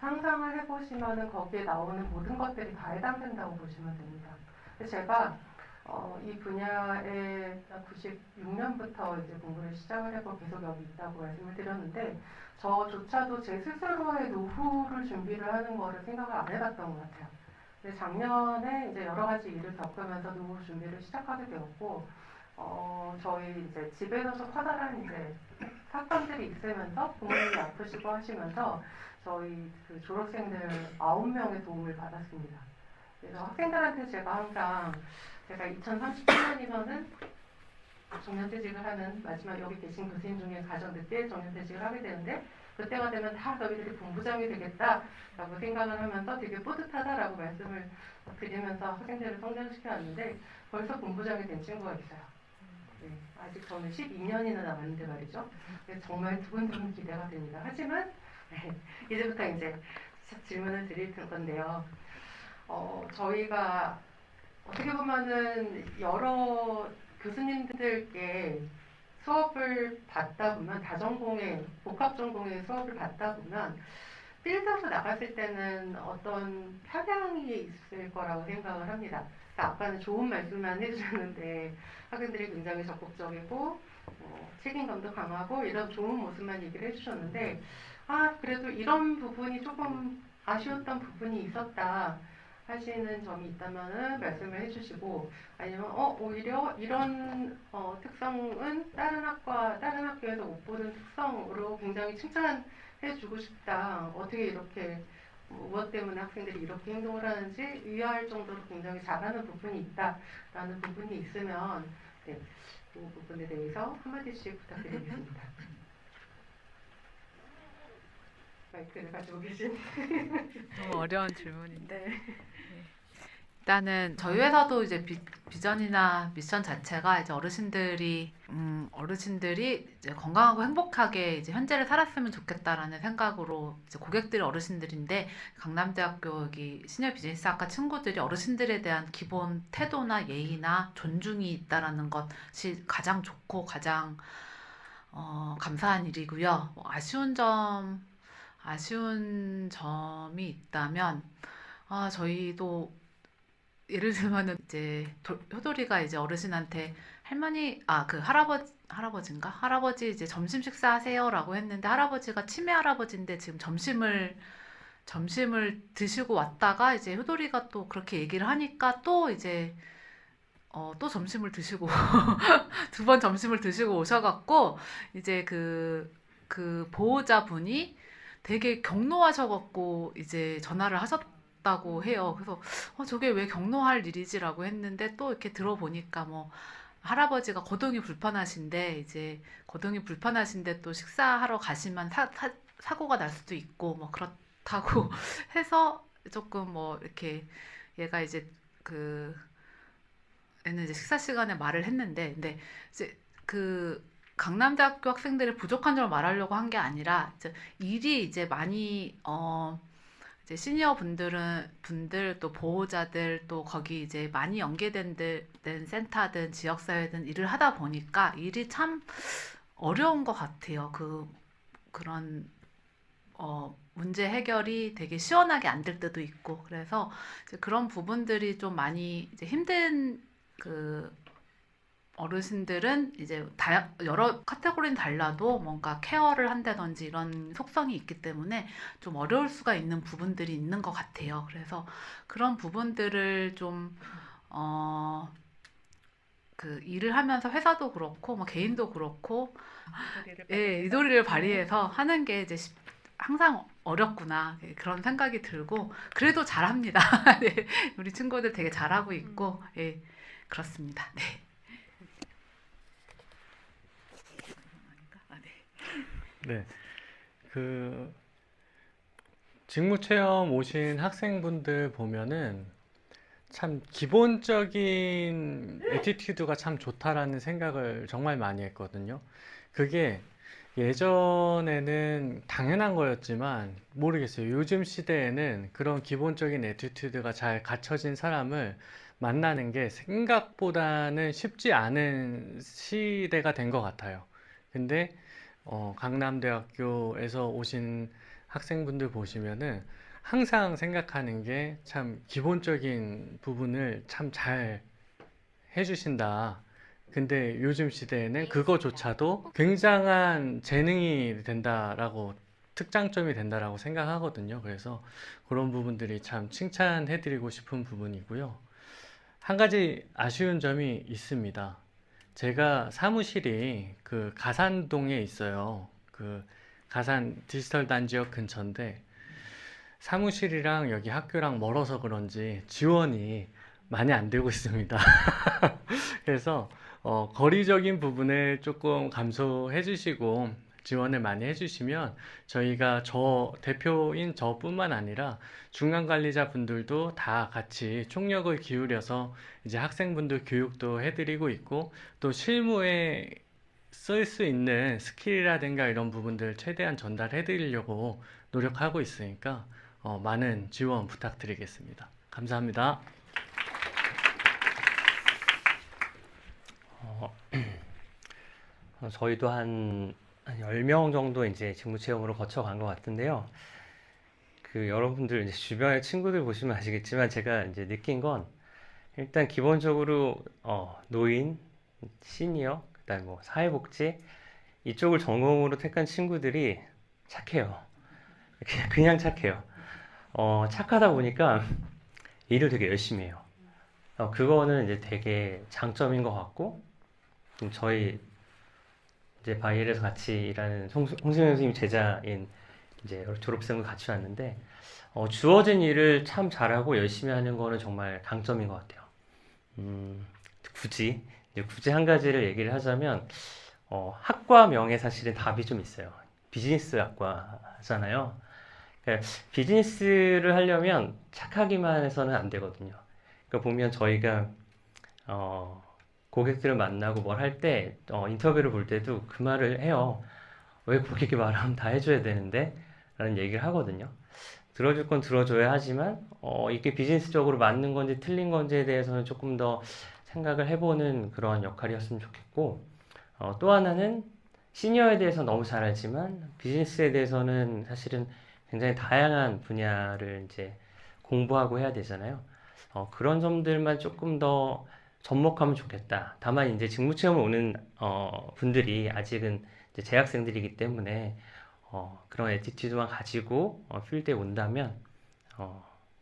상상을 해보시면은 거기에 나오는 모든 것들이 다 해당된다고 보시면 됩니다. 제가 이 분야에 96년부터 이제 공부를 시작을 했고 계속 여기 있다고 말씀을 드렸는데 저조차도 제 스스로의 노후를 준비를 하는 거를 생각을 안 해봤던 것 같아요. 근데 작년에 이제 여러 가지 일을 겪으면서 노후 준비를 시작하게 되었고 저희 이제 집에서 좀 커다란 이제 사건들이 있으면서 부모님이 아프시고 하시면서 저희 그 졸업생들 9명의 도움을 받았습니다. 그래서 학생들한테 제가 항상 제가 2030년이면은 정년퇴직을 하는 마지막 여기 계신 교수님 중에 가장 늦게 정년퇴직을 하게 되는데 그때가 되면 다 너희들이 본부장이 되겠다라고 생각을 하면서 되게 뿌듯하다라고 말씀을 드리면서 학생들을 성장시켜 왔는데 벌써 본부장이 된 친구가 있어요. 네, 아직 저는 12년이나 남았는데 말이죠. 그래서 정말 두근두근 기대가 됩니다. 하지만 네, 이제부터 이제 질문을 드릴 건데요. 저희가 어떻게 보면은 여러 교수님들께 수업을 받다 보면 다전공의 복합전공의 수업을 받다 보면 필드로 나갔을 때는 어떤 편향이 있을 거라고 생각을 합니다. 그러니까 아까는 좋은 말씀만 해주셨는데 학생들이 굉장히 적극적이고 책임감도 강하고 이런 좋은 모습만 얘기를 해주셨는데 그래도 이런 부분이 조금 아쉬웠던 부분이 있었다 하시는 점이 있다면 말씀을 해주시고 아니면 오히려 이런 특성은 다른 학교에서 못 보는 특성으로 굉장히 칭찬해주고 싶다. 어떻게 이렇게 무엇 때문에 학생들이 이렇게 행동을 하는지 의아할 정도로 굉장히 잘하는 부분이 있다라는 부분이 있으면 네, 그 부분에 대해서 한마디씩 부탁드리겠습니다. 마이크를 가지고 계신 너무 어려운 질문인데. 일단은 저희 회사도 이제 비전이나 미션 자체가 이제 어르신들이 이제 건강하고 행복하게 이제 현재를 살았으면 좋겠다라는 생각으로 이제 고객들이 어르신들인데 강남대학교 여기 시니어 비즈니스학과 친구들이 어르신들에 대한 기본 태도나 예의나 존중이 있다라는 것이 가장 좋고 가장 감사한 일이고요. 아쉬운 점이 있다면 저희도 예를 들면은 이제 효돌이가 이제 어르신한테 할머니 할아버지 이제 점심 식사하세요라고 했는데 할아버지가 치매 할아버지인데 지금 점심을 드시고 왔다가 이제 효돌이가 또 그렇게 얘기를 하니까 또 이제 또 점심을 드시고 두 번 점심을 드시고 오셔갖고 이제 그 보호자분이 되게 경로하셔갖고 이제 전화를 하셨다고 해요. 그래서 저게 왜 경로할 일이지라고 했는데 또 이렇게 들어보니까 뭐 할아버지가 거동이 불편하신데 또 식사하러 가시면 사고가 날 수도 있고 뭐 그렇다고 해서 조금 뭐 이렇게 얘가 이제 얘는 이제 식사 시간에 말을 했는데 근데 이제 강남대학교 학생들이 부족한 점을 말하려고 한 게 아니라 일이 이제 많이 이제 시니어 분들 또 보호자들 또 거기 이제 많이 연계된 센터든 지역사회든 일을 하다 보니까 일이 참 어려운 것 같아요. 그런 문제 해결이 되게 시원하게 안 될 때도 있고 그래서 이제 그런 부분들이 좀 많이 이제 힘든 어르신들은 이제 여러 카테고리는 달라도 뭔가 케어를 한다든지 이런 속성이 있기 때문에 좀 어려울 수가 있는 부분들이 있는 것 같아요. 그래서 그런 부분들을 좀 일을 하면서 회사도 그렇고 뭐 개인도 그렇고 이도리를 발휘해서 하는 게 이제 항상 어렵구나 그런 생각이 들고 그래도 잘합니다. 네, 우리 친구들 되게 잘하고 있고 그렇습니다. 네. 네, 직무체험 오신 학생분들 보면은 참 기본적인 애티튜드가 참 좋다라는 생각을 정말 많이 했거든요. 그게 예전에는 당연한 거였지만 모르겠어요. 요즘 시대에는 그런 기본적인 애티튜드가 잘 갖춰진 사람을 만나는 게 생각보다는 쉽지 않은 시대가 된 것 같아요. 근데 강남대학교에서 오신 학생분들 보시면은 항상 생각하는 게 참 기본적인 부분을 참 잘 해주신다. 근데 요즘 시대에는 그거조차도 굉장한 재능이 된다라고 특장점이 된다라고 생각하거든요. 그래서 그런 부분들이 참 칭찬해드리고 싶은 부분이고요. 한 가지 아쉬운 점이 있습니다. 제가 사무실이 가산동에 있어요. 가산 디지털 단지역 근처인데 사무실이랑 여기 학교랑 멀어서 그런지 지원이 많이 안 되고 있습니다. 그래서 거리적인 부분을 조금 감소해 주시고 지원을 많이 해주시면 저희가 저 대표인 저뿐만 아니라 중간 관리자 분들도 다 같이 총력을 기울여서 이제 학생분들 교육도 해드리고 있고 또 실무에 쓸 수 있는 스킬이라든가 이런 부분들 최대한 전달해 드리려고 노력하고 있으니까 많은 지원 부탁드리겠습니다. 감사합니다. 저희도 한 10명 정도 이제 직무 체험으로 거쳐간 것 같은데요. 여러분들 이제 주변의 친구들 보시면 아시겠지만 제가 이제 느낀 건 일단 기본적으로 노인, 시니어, 그다음 뭐 사회복지 이쪽을 전공으로 택한 친구들이 착해요. 그냥 착해요. 착하다 보니까 일을 되게 열심히 해요. 그거는 이제 되게 장점인 것 같고 저희 이제 바이엘에서 같이 일하는 홍승현 선생님 제자인 이제 졸업생도 같이 왔는데 주어진 일을 참 잘하고 열심히 하는 거는 정말 강점인 것 같아요. 굳이 한 가지를 얘기를 하자면 학과명에 사실은 답이 좀 있어요. 비즈니스 학과잖아요. 그러니까 비즈니스를 하려면 착하기만 해서는 안 되거든요. 그러니까 보면 저희가 고객들을 만나고 뭘 할 때 인터뷰를 볼 때도 그 말을 해요. 왜 고객이 말하면 다 해줘야 되는데? 라는 얘기를 하거든요. 들어줄 건 들어줘야 하지만 이게 비즈니스적으로 맞는 건지 틀린 건지에 대해서는 조금 더 생각을 해보는 그런 역할이었으면 좋겠고 또 하나는 시니어에 대해서 너무 잘 알지만 비즈니스에 대해서는 사실은 굉장히 다양한 분야를 이제 공부하고 해야 되잖아요. 그런 점들만 조금 더 접목하면 좋겠다. 다만 이제 직무 체험을 오는 분들이 아직은 이제 재학생들이기 때문에 그런 애티튜드만 가지고 필드에 온다면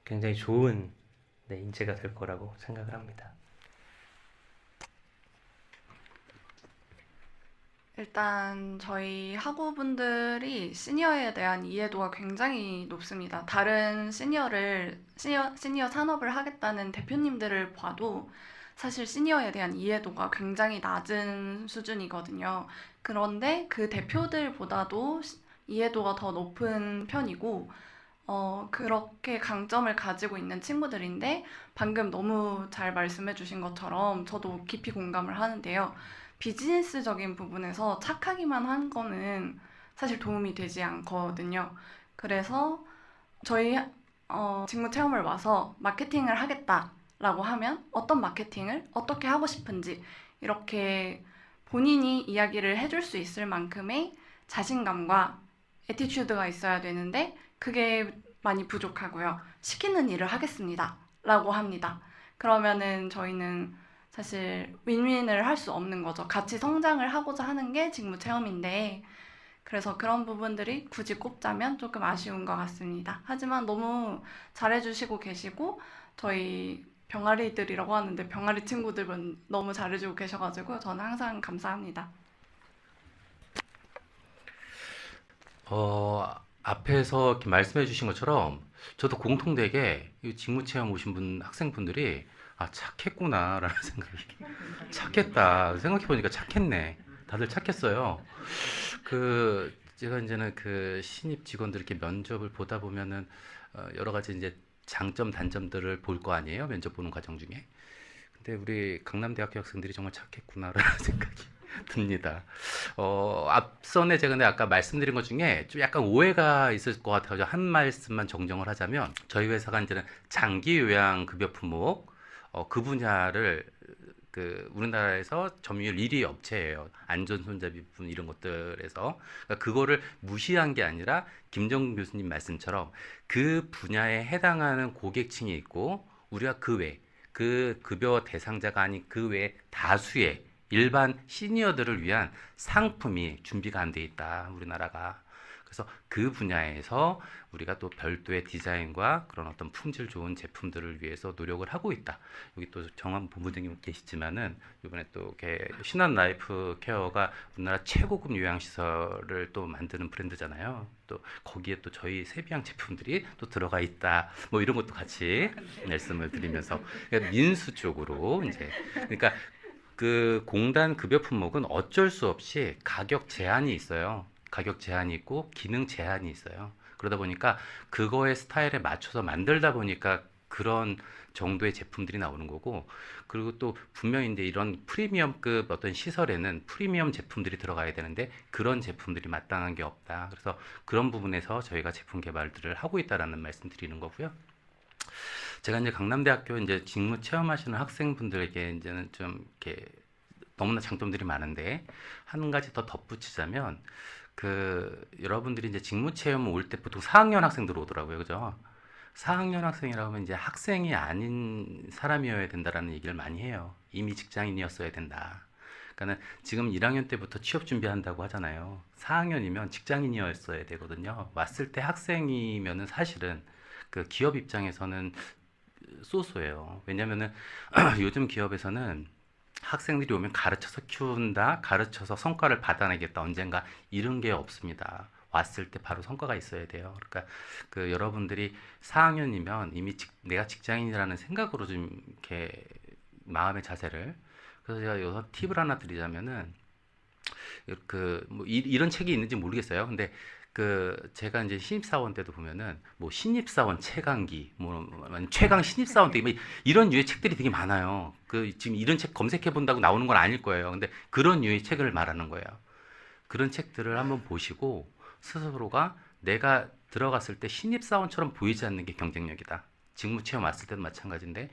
굉장히 좋은 인재가 될 거라고 생각을 합니다. 일단 저희 학우분들이 시니어에 대한 이해도가 굉장히 높습니다. 다른 시니어 산업을 하겠다는 대표님들을 봐도 사실 시니어에 대한 이해도가 굉장히 낮은 수준이거든요. 그런데 그 대표들보다도 이해도가 더 높은 편이고 그렇게 강점을 가지고 있는 친구들인데 방금 너무 잘 말씀해 주신 것처럼 저도 깊이 공감을 하는데요. 비즈니스적인 부분에서 착하기만 한 거는 사실 도움이 되지 않거든요. 그래서 저희 직무 체험을 와서 마케팅을 하겠다라고 하면 어떤 마케팅을 어떻게 하고 싶은지 이렇게 본인이 이야기를 해줄 수 있을 만큼의 자신감과 애티튜드가 있어야 되는데 그게 많이 부족하고요. 시키는 일을 하겠습니다 라고 합니다. 그러면은 저희는 사실 윈윈을 할 수 없는 거죠. 같이 성장을 하고자 하는 게 직무 체험인데 그래서 그런 부분들이 굳이 꼽자면 조금 아쉬운 것 같습니다. 하지만 너무 잘해주시고 계시고 저희 병아리들이라고 하는데 병아리 친구들은 너무 잘해주고 계셔가지고 저는 항상 감사합니다. 앞에서 이렇게 말씀해 주신 것처럼 저도 공통되게 이 직무 체험 오신 학생분들이 착했구나라는 생각이 착했다 생각해 보니까 착했네. 다들 착했어요. 제가 이제는 신입 직원들 이렇게 면접을 보다 보면은 여러 가지 이제 장점 단점들을 볼 거 아니에요, 면접 보는 과정 중에. 근데 우리 강남대학교 학생들이 정말 착했구나라는 생각이 듭니다. 앞선에 제가 근데 아까 말씀드린 것 중에 좀 약간 오해가 있을 것 같아서 한 말씀만 정정을 하자면 저희 회사가 이제는 장기 요양 급여 품목 그 분야를 우리나라에서 점유율 1위 업체예요. 안전 손잡이 부분 이런 것들에서 그러니까 그거를 무시한 게 아니라 김정근 교수님 말씀처럼 그 분야에 해당하는 고객층이 있고 우리가 그 외 그 급여 대상자가 아닌 그 외 다수의 일반 시니어들을 위한 상품이 준비가 안 돼 있다 우리나라가. 그래서 그 분야에서 우리가 또 별도의 디자인과 그런 어떤 품질 좋은 제품들을 위해서 노력을 하고 있다. 여기 또 정한 본부장님 계시지만은 이번에 또 이렇게 신한 라이프 케어가 우리나라 최고급 요양시설을 또 만드는 브랜드잖아요. 또 거기에 또 저희 세비양 제품들이 또 들어가 있다. 뭐 이런 것도 같이 말씀을 드리면서 그러니까 민수 쪽으로 이제 그러니까 그 공단 급여 품목은 어쩔 수 없이 가격 제한이 있어요. 가격 제한이 있고 기능 제한이 있어요. 그러다 보니까 그거의 스타일에 맞춰서 만들다 보니까 그런 정도의 제품들이 나오는 거고, 그리고 또 분명히 이제 이런 프리미엄급 어떤 시설에는 프리미엄 제품들이 들어가야 되는데 그런 제품들이 마땅한 게 없다. 그래서 그런 부분에서 저희가 제품 개발들을 하고 있다라는 말씀 드리는 거고요. 제가 이제 강남대학교 이제 직무 체험하시는 학생분들에게 이제는 좀 이렇게 너무나 장점들이 많은데 한 가지 더 덧붙이자면 그 여러분들이 이제 직무 체험 올 때 보통 4학년 학생들 오더라고요. 그죠? 4학년 학생이라고 하면 이제 학생이 아닌 사람이어야 된다라는 얘기를 많이 해요. 이미 직장인이었어야 된다. 그러니까는 지금 1학년 때부터 취업 준비한다고 하잖아요. 4학년이면 직장인이었어야 되거든요. 왔을 때 학생이면은 사실은 그 기업 입장에서는 쏘쏘해요. 왜냐면은 요즘 기업에서는 학생들이 오면 가르쳐서 키운다, 가르쳐서 성과를 받아내겠다, 언젠가 이런 게 없습니다. 왔을 때 바로 성과가 있어야 돼요. 그러니까 그 여러분들이 4학년이면 이미 내가 직장인이라는 생각으로 좀 이렇게 마음의 자세를. 그래서 제가 여기서 팁을 하나 드리자면은 그 뭐 이런 책이 있는지 모르겠어요. 근데 그 제가 이제 신입사원 때도 보면은 뭐 신입사원 최강기, 뭐 최강 신입사원 때 이런 유의 책들이 되게 많아요. 그 지금 이런 책 검색해 본다고 나오는 건 아닐 거예요. 근데 그런 유의 책을 말하는 거예요. 그런 책들을 한번 보시고 스스로가 내가 들어갔을 때 신입사원처럼 보이지 않는 게 경쟁력이다. 직무체험 왔을 때도 마찬가지인데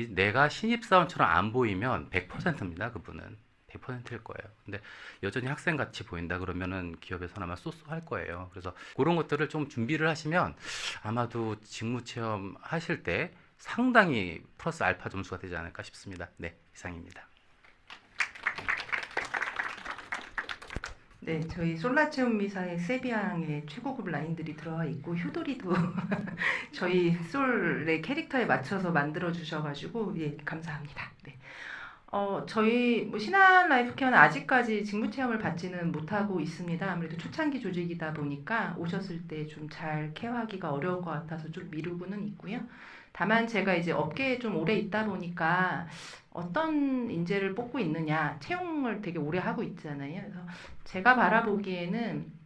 내가 신입사원처럼 안 보이면 100%입니다. 그분은 100%일 거예요. 근데 여전히 학생같이 보인다 그러면은 기업에서는 아마 쏘쏘할 거예요. 그래서 그런 것들을 좀 준비를 하시면 아마도 직무체험 하실 때 상당히 플러스 알파 점수가 되지 않을까 싶습니다. 네, 이상입니다. 네, 저희 솔라체험미사의 세비양의 최고급 라인들이 들어와 있고 효도리도 저희 솔의 캐릭터에 맞춰서 만들어 주셔가지고 예, 감사합니다. 네. 저희 뭐 신한 라이프케어는 아직까지 직무 체험을 받지는 못하고 있습니다. 아무래도 초창기 조직이다 보니까 오셨을 때 좀 잘 케어하기가 어려울 것 같아서 좀 미루고는 있고요. 다만 제가 이제 업계에 좀 오래 있다 보니까 어떤 인재를 뽑고 있느냐, 채용을 되게 오래 하고 있잖아요. 그래서 제가 바라보기에는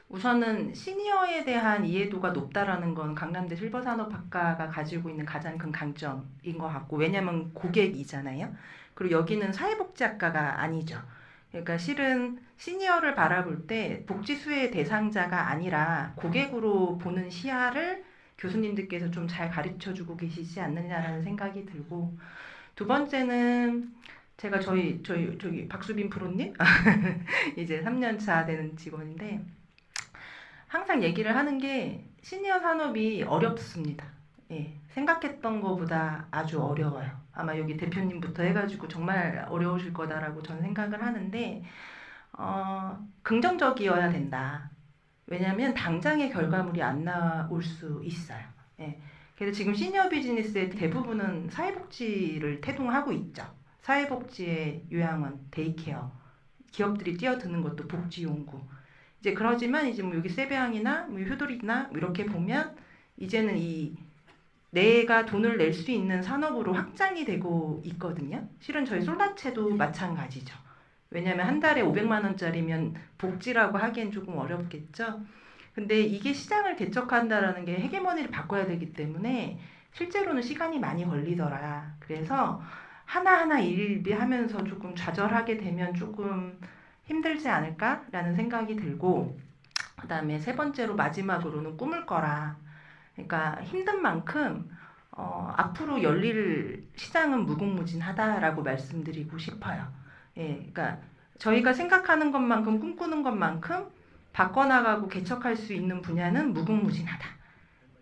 우선은 시니어에 대한 이해도가 높다라는 건 강남대 실버산업학과가 가지고 있는 가장 큰 강점인 것 같고, 왜냐면 고객이잖아요. 그리고 여기는 사회복지학과가 아니죠. 그러니까 실은 시니어를 바라볼 때 복지수혜 대상자가 아니라 고객으로 보는 시야를 교수님들께서 좀 잘 가르쳐주고 계시지 않느냐라는 생각이 들고, 두 번째는 제가 저희 박수빈 프로님 이제 3년차 되는 직원인데 항상 얘기를 하는 게 시니어 산업이 어렵습니다. 예, 생각했던 것보다 아주 어려워요. 아마 여기 대표님부터 해가지고 정말 어려우실 거다라고 저는 생각을 하는데 긍정적이어야 된다. 왜냐하면 당장의 결과물이 안 나올 수 있어요. 예. 그래서 지금 시니어 비즈니스의 대부분은 사회복지를 태동하고 있죠. 사회복지의 요양원, 데이케어, 기업들이 뛰어드는 것도 복지용구. 이제 그러지만 이제 뭐 여기 세배양이나 뭐 효도리나 뭐 이렇게 보면 이제는 이 내가 돈을 낼 수 있는 산업으로 확장이 되고 있거든요. 실은 저희 솔라체도 마찬가지죠. 왜냐하면 한 달에 500만 원짜리면 복지라고 하기엔 조금 어렵겠죠. 근데 이게 시장을 개척한다라는 게 헤게모니를 바꿔야 되기 때문에 실제로는 시간이 많이 걸리더라. 그래서 하나하나 일비하면서 조금 좌절하게 되면 조금 힘들지 않을까라는 생각이 들고, 그 다음에 세 번째로 마지막으로는 꿈을 꿔라. 그러니까 힘든 만큼 앞으로 열릴 시장은 무궁무진하다라고 말씀드리고 싶어요. 예, 그러니까 저희가 생각하는 것만큼 꿈꾸는 것만큼 바꿔나가고 개척할 수 있는 분야는 무궁무진하다.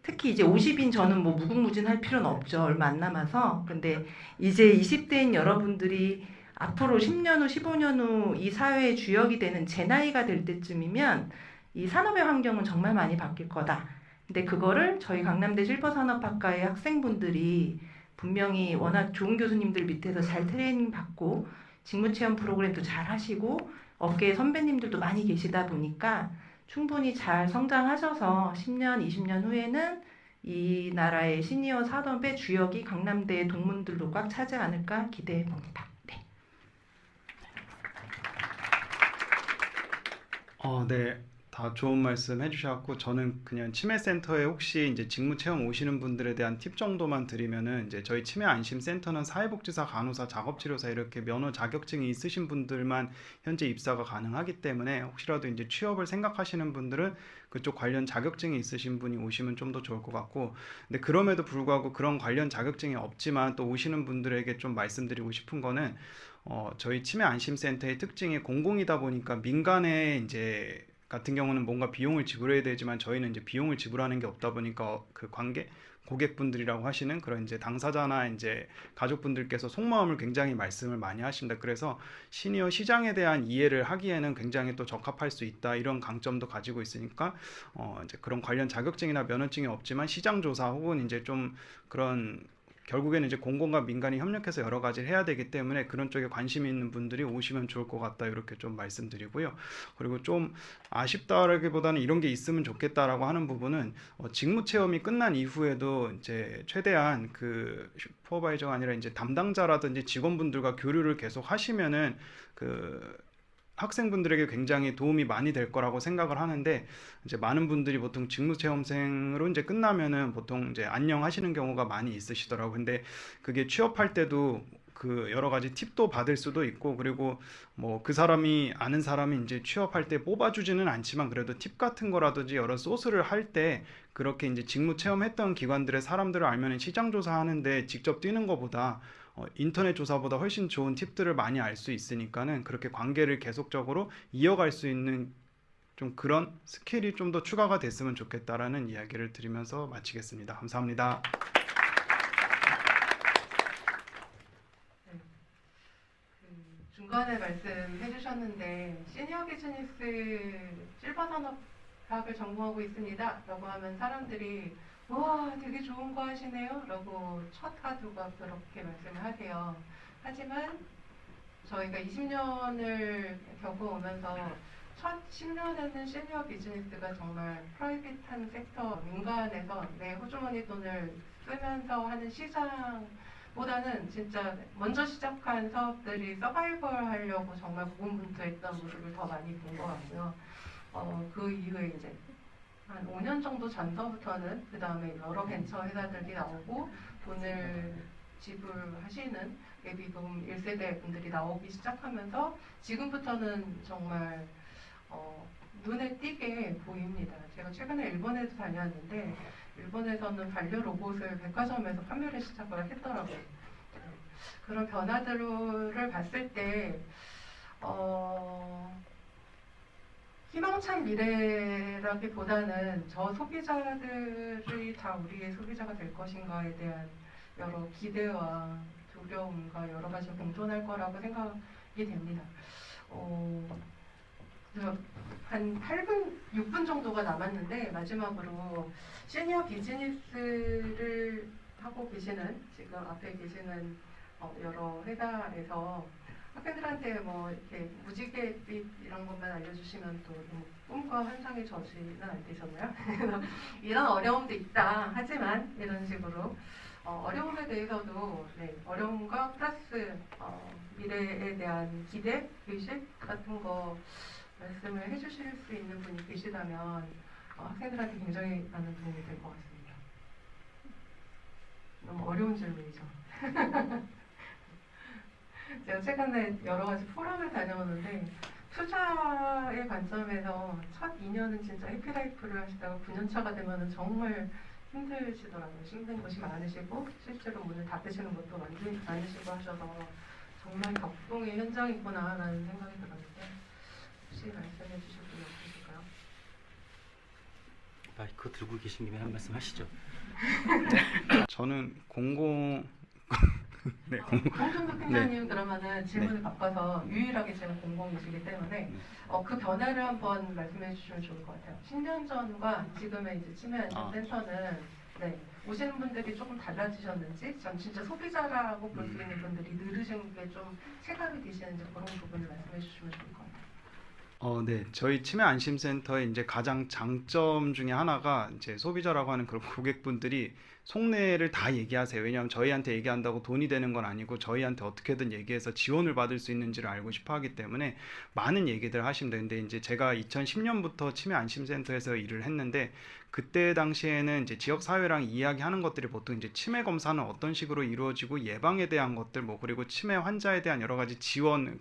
특히 이제 50인 저는 뭐 무궁무진할 필요는 없죠. 얼마 안 남아서. 근데 이제 20대인 여러분들이 앞으로 10년 후, 15년 후 이 사회의 주역이 되는 제 나이가 될 때쯤이면 이 산업의 환경은 정말 많이 바뀔 거다. 근데 그거를 저희 강남대 실버산업학과의 학생분들이 분명히 워낙 좋은 교수님들 밑에서 잘 트레이닝 받고 직무체험 프로그램도 잘 하시고 업계의 선배님들도 많이 계시다 보니까 충분히 잘 성장하셔서 10년, 20년 후에는 이 나라의 시니어 산업의 주역이 강남대 동문들로 꽉 차지 않을까 기대해 봅니다. 네. 네. 다 좋은 말씀 해주셔갖고 저는 그냥 치매센터에 혹시 이제 직무 체험 오시는 분들에 대한 팁 정도만 드리면은 이제 저희 치매 안심센터는 사회복지사, 간호사, 작업치료사 이렇게 면허 자격증이 있으신 분들만 현재 입사가 가능하기 때문에 혹시라도 이제 취업을 생각하시는 분들은 그쪽 관련 자격증이 있으신 분이 오시면 좀 더 좋을 것 같고, 근데 그럼에도 불구하고 그런 관련 자격증이 없지만 또 오시는 분들에게 좀 말씀드리고 싶은 거는 저희 치매 안심센터의 특징이 공공이다 보니까 민간에 이제 같은 경우는 뭔가 비용을 지불해야 되지만 저희는 이제 비용을 지불하는 게 없다 보니까 그 고객분들이라고 하시는 그런 이제 당사자나 이제 가족분들께서 속마음을 굉장히 말씀을 많이 하십니다. 그래서 시니어 시장에 대한 이해를 하기에는 굉장히 또 적합할 수 있다, 이런 강점도 가지고 있으니까 이제 그런 관련 자격증이나 면허증이 없지만 시장 조사 혹은 이제 좀 그런 결국에는 이제 공공과 민간이 협력해서 여러 가지를 해야 되기 때문에 그런 쪽에 관심이 있는 분들이 오시면 좋을 것 같다, 이렇게 좀 말씀드리고요. 그리고 좀 아쉽다라기보다는 이런 게 있으면 좋겠다라고 하는 부분은 직무 체험이 끝난 이후에도 이제 최대한 그 슈퍼바이저가 아니라 이제 담당자라든지 직원분들과 교류를 계속 하시면은 그 학생분들에게 굉장히 도움이 많이 될 거라고 생각을 하는데, 이제 많은 분들이 보통 직무체험생으로 이제 끝나면은 보통 이제 안녕 하시는 경우가 많이 있으시더라고요. 근데 그게 취업할 때도 그 여러 가지 팁도 받을 수도 있고, 그리고 뭐 그 사람이 아는 사람이 이제 취업할 때 뽑아주지는 않지만 그래도 팁 같은 거라든지 여러 소스를 할 때 그렇게 이제 직무 체험했던 기관들의 사람들을 알면은 시장 조사하는데 직접 뛰는 것보다 인터넷 조사보다 훨씬 좋은 팁들을 많이 알 수 있으니까는 그렇게 관계를 계속적으로 이어갈 수 있는 좀 그런 스킬이 좀 더 추가가 됐으면 좋겠다라는 이야기를 드리면서 마치겠습니다. 감사합니다. 중간에 말씀해 주셨는데 시니어 비즈니스 실버산업학을 전공하고 있습니다 라고 하면 사람들이 와 되게 좋은 거 하시네요 라고 첫 화두가 그렇게 말씀을 하세요. 하지만 저희가 20년을 겪어오면서 첫 10년에는 시니어 비즈니스가 정말 프라이빗한 섹터, 민간에서 내 호주머니 돈을 쓰면서 하는 시장보다는 진짜 먼저 시작한 사업들이 서바이벌 하려고 정말 고군분투했던 모습을 더 많이 본 것 같고요. 그 이후에 이제 한 5년 정도 전서부터는 그 다음에 여러 벤처 회사들이 나오고 돈을 지불하시는 예비금 1세대 분들이 나오기 시작하면서 지금부터는 정말 눈에 띄게 보입니다. 제가 최근에 일본에도 다녀왔는데 일본에서는 반려 로봇을 백화점에서 판매를 시작을 했더라고요. 그런 변화들을 봤을 때 희망찬 미래라기보다는 저 소비자들이 다 우리의 소비자가 될 것인가에 대한 여러 기대와 두려움과 여러 가지 공존할 거라고 생각이 됩니다. 그래서 한 8분, 6분 정도가 남았는데 마지막으로 시니어 비즈니스를 하고 계시는 지금 앞에 계시는 여러 회사에서 학생들한테 뭐 이렇게 무지개빛 이런 것만 알려주시면 또 꿈과 환상에 젖지는 않으셨나요? 이런 어려움도 있다. 하지만 이런 식으로 어려움에 대해서도 어려움과 플러스 미래에 대한 기대, 의식 같은 거 말씀을 해주실 수 있는 분이 계시다면 학생들한테 굉장히 많은 도움이 될 것 같습니다. 너무 어려운 질문이죠. 제가 최근에 여러 가지 포럼을 다녀오는데 투자의 관점에서 첫 2년은 진짜 해피라이프를 하시다가 9년차가 되면은 정말 힘드시더라고요. 힘든 것이 많으시고 실제로 문을 닫으시는 것도 많으시고 하셔서 정말 격동의 현장이구나라는 생각이 들었는데 혹시 말씀해 주실 분이 없으실까요? 마이크 들고 계신 김에 한 말씀 하시죠. 저는 공공 네. 홍준석 팀장님 그러면은 질문을 바꿔서 유일하게 지금 공공이시기 때문에 그 변화를 한번 말씀해 주시면 좋을 것 같아요. 10년 전과 지금의 이제 치매 안심 센터는 네, 오시는 분들이 조금 달라지셨는지, 전 진짜 소비자라고 볼 수 있는 분들이 늘으신 게 좀 체감이 되시는지 그런 부분을 말씀해 주시면 좋을 것 같아요. 네. 저희 치매 안심센터의 이제 가장 장점 중에 하나가 이제 소비자라고 하는 그런 고객분들이 속내를 다 얘기하세요. 왜냐하면 저희한테 얘기한다고 돈이 되는 건 아니고 저희한테 어떻게든 얘기해서 지원을 받을 수 있는지를 알고 싶어 하기 때문에 많은 얘기들 하십니다. 근데 이제 제가 2010년부터 치매 안심센터에서 일을 했는데 그때 당시에는 이제 지역 사회랑 이야기하는 것들이 보통 이제 치매 검사는 어떤 식으로 이루어지고 예방에 대한 것들 뭐 그리고 치매 환자에 대한 여러 가지 지원,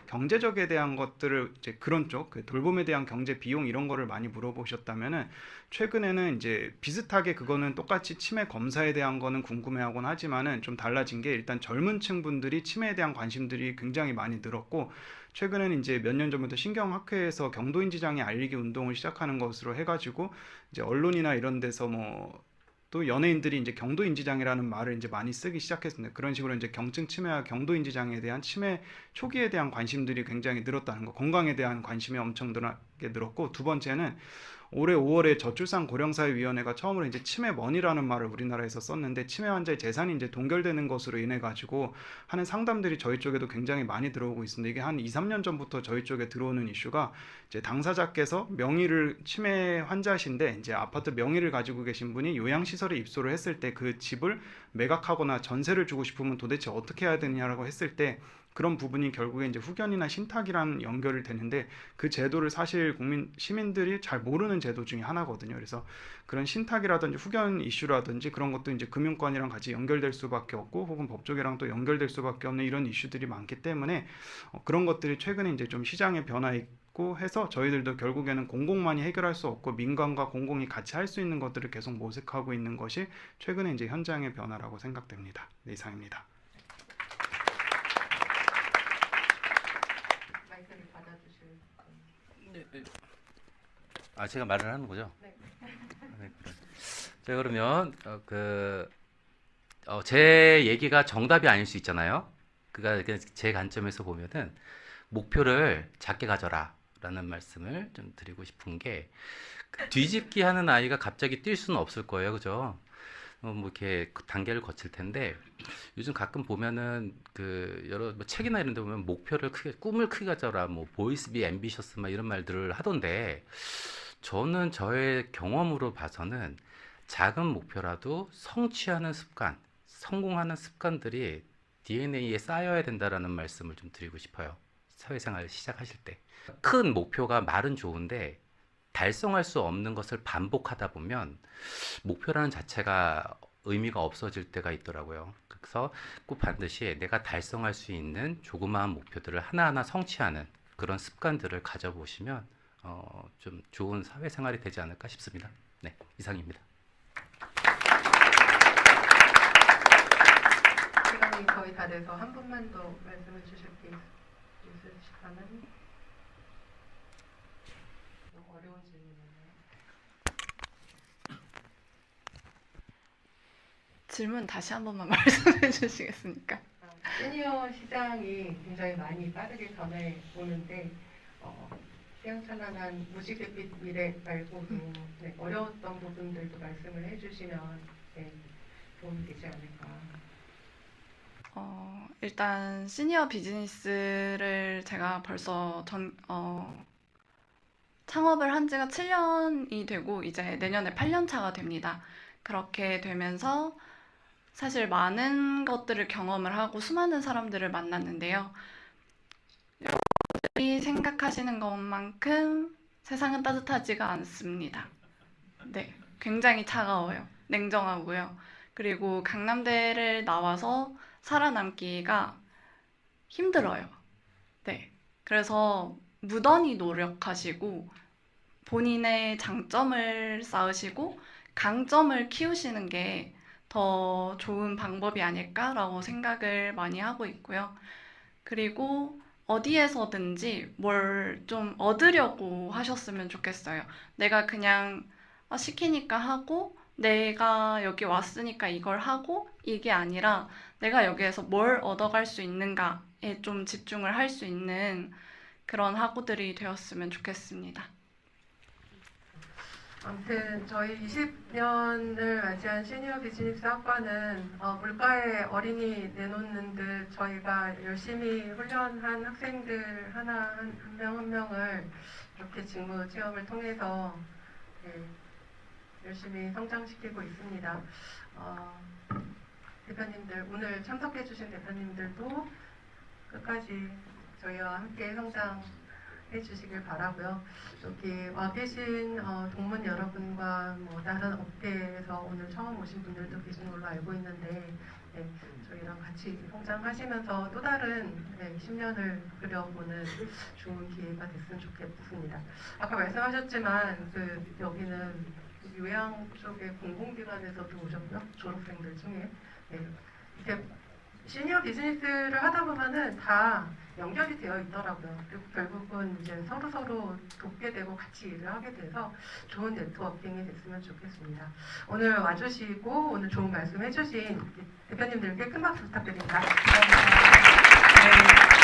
경제적에 대한 것들을 이제 그런 쪽, 그 돌봄에 대한 경제 비용 이런 거를 많이 물어보셨다면은 최근에는 이제 비슷하게 그거는 똑같이 치매 검사에 대한 거는 궁금해하곤 하지만은 좀 달라진 게 일단 젊은 층 분들이 치매에 대한 관심들이 굉장히 많이 늘었고 최근에는 이제 몇 년 전부터 신경학회에서 경도인지장애 알리기 운동을 시작하는 것으로 해가지고 이제 언론이나 이런 데서 뭐 또 연예인들이 이제 경도인지장애라는 말을 이제 많이 쓰기 시작했습니다. 그런 식으로 이제 경증 치매와 경도인지장애에 대한 치매 초기에 대한 관심들이 굉장히 늘었다는 거, 건강에 대한 관심이 엄청나게 늘었고 두 번째는 올해 5월에 저출산 고령사회위원회가 처음으로 이제 치매머니라는 말을 우리나라에서 썼는데 치매 환자의 재산이 이제 동결되는 것으로 인해 가지고 하는 상담들이 저희 쪽에도 굉장히 많이 들어오고 있습니다. 이게 한 2, 3년 전부터 저희 쪽에 들어오는 이슈가 이제 당사자께서 명의를 치매 환자신데 이제 아파트 명의를 가지고 계신 분이 요양시설에 입소를 했을 때 그 집을 매각하거나 전세를 주고 싶으면 도대체 어떻게 해야 되느냐라고 했을 때 그런 부분이 결국에 이제 후견이나 신탁이랑 연결이 되는데 그 제도를 사실 시민들이 잘 모르는 제도 중에 하나거든요. 그래서 그런 신탁이라든지 후견 이슈라든지 그런 것도 이제 금융권이랑 같이 연결될 수밖에 없고 혹은 법조계랑 또 연결될 수밖에 없는 이런 이슈들이 많기 때문에 그런 것들이 최근에 이제 좀 시장의 변화 있고 해서 저희들도 결국에는 공공만이 해결할 수 없고 민간과 공공이 같이 할 수 있는 것들을 계속 모색하고 있는 것이 최근에 이제 현장의 변화라고 생각됩니다. 네, 이상입니다. 제가 말을 하는 거죠? 네. 네. 자, 그러면 제 얘기가 정답이 아닐 수 있잖아요. 그러니까 제 관점에서 보면은 목표를 작게 가져라 라는 말씀을 좀 드리고 싶은 게 뒤집기 하는 아이가 갑자기 뛸 수는 없을 거예요. 그죠? 뭐 이렇게 단계를 거칠 텐데 요즘 가끔 보면은 그 여러 뭐 책이나 이런 데 보면 목표를 크게 꿈을 크게 가져라 뭐 보이스 비 앰비셔스 막 이런 말들을 하던데 저는 저의 경험으로 봐서는 작은 목표라도 성취하는 습관, 성공하는 습관들이 DNA에 쌓여야 된다라는 말씀을 좀 드리고 싶어요. 사회생활 시작하실 때. 큰 목표가 말은 좋은데 달성할 수 없는 것을 반복하다 보면 목표라는 자체가 의미가 없어질 때가 있더라고요. 그래서 꼭 반드시 내가 달성할 수 있는 조그마한 목표들을 하나하나 성취하는 그런 습관들을 가져보시면 좀 좋은 사회생활이 되지 않을까 싶습니다. 네, 이상입니다. 시간이 거의 다 돼서 한 분만 더 말씀해 주실 게 있으시다면. 너무 어려운 질문이네요. 질문 다시 한 번만 말씀해 주시겠습니까? 시니어 시장이 굉장히 많이 빠르게 변해오는데 휘황찬란한 무지갯빛 미래 말고도 네, 어려웠던 부분들도 말씀을 해주시면 네, 도움이 되지 않을까. 일단 시니어 비즈니스를 제가 벌써 창업을 한 지가 7년이 되고 이제 내년에 8년 차가 됩니다. 그렇게 되면서 사실 많은 것들을 경험을 하고 수많은 사람들을 만났는데요. 여러분들이 생각하시는 것만큼 세상은 따뜻하지가 않습니다. 네, 굉장히 차가워요. 냉정하고요. 그리고 강남대를 나와서 살아남기가 힘들어요. 네, 그래서 무던히 노력하시고 본인의 장점을 쌓으시고 강점을 키우시는 게 더 좋은 방법이 아닐까라고 생각을 많이 하고 있고요. 그리고 어디에서든지 뭘 좀 얻으려고 하셨으면 좋겠어요. 내가 그냥 시키니까 하고 내가 여기 왔으니까 이걸 하고 이게 아니라 내가 여기에서 뭘 얻어갈 수 있는가에 좀 집중을 할 수 있는 그런 학우들이 되었으면 좋겠습니다. 아무튼 저희 20년을 맞이한 시니어 비즈니스 학과는 물가에 어린이 내놓는 듯 저희가 열심히 훈련한 학생들 한 명 한 명을 이렇게 직무 체험을 통해서 열심히 성장시키고 있습니다. 대표님들, 오늘 참석해주신 대표님들도 끝까지 저희와 함께 성장해 주시길 바라고요. 여기 와 계신 동문 여러분과 다른 업계에서 오늘 처음 오신 분들도 계신 걸로 알고 있는데 저희랑 같이 성장하시면서 또 다른 10년을 그려보는 좋은 기회가 됐으면 좋겠습니다. 아까 말씀하셨지만 여기는 요양 쪽의 공공기관에서도 오셨고요. 졸업생들 중에 이렇게 시니어 비즈니스를 하다 보면은 다 연결이 되어 있더라고요. 그리고 결국은 이제 서로 돕게 되고 같이 일을 하게 돼서 좋은 네트워킹이 됐으면 좋겠습니다. 오늘 와주시고 오늘 좋은 말씀 해주신 대표님들께 큰 박수 부탁드립니다. 감사합니다. 네.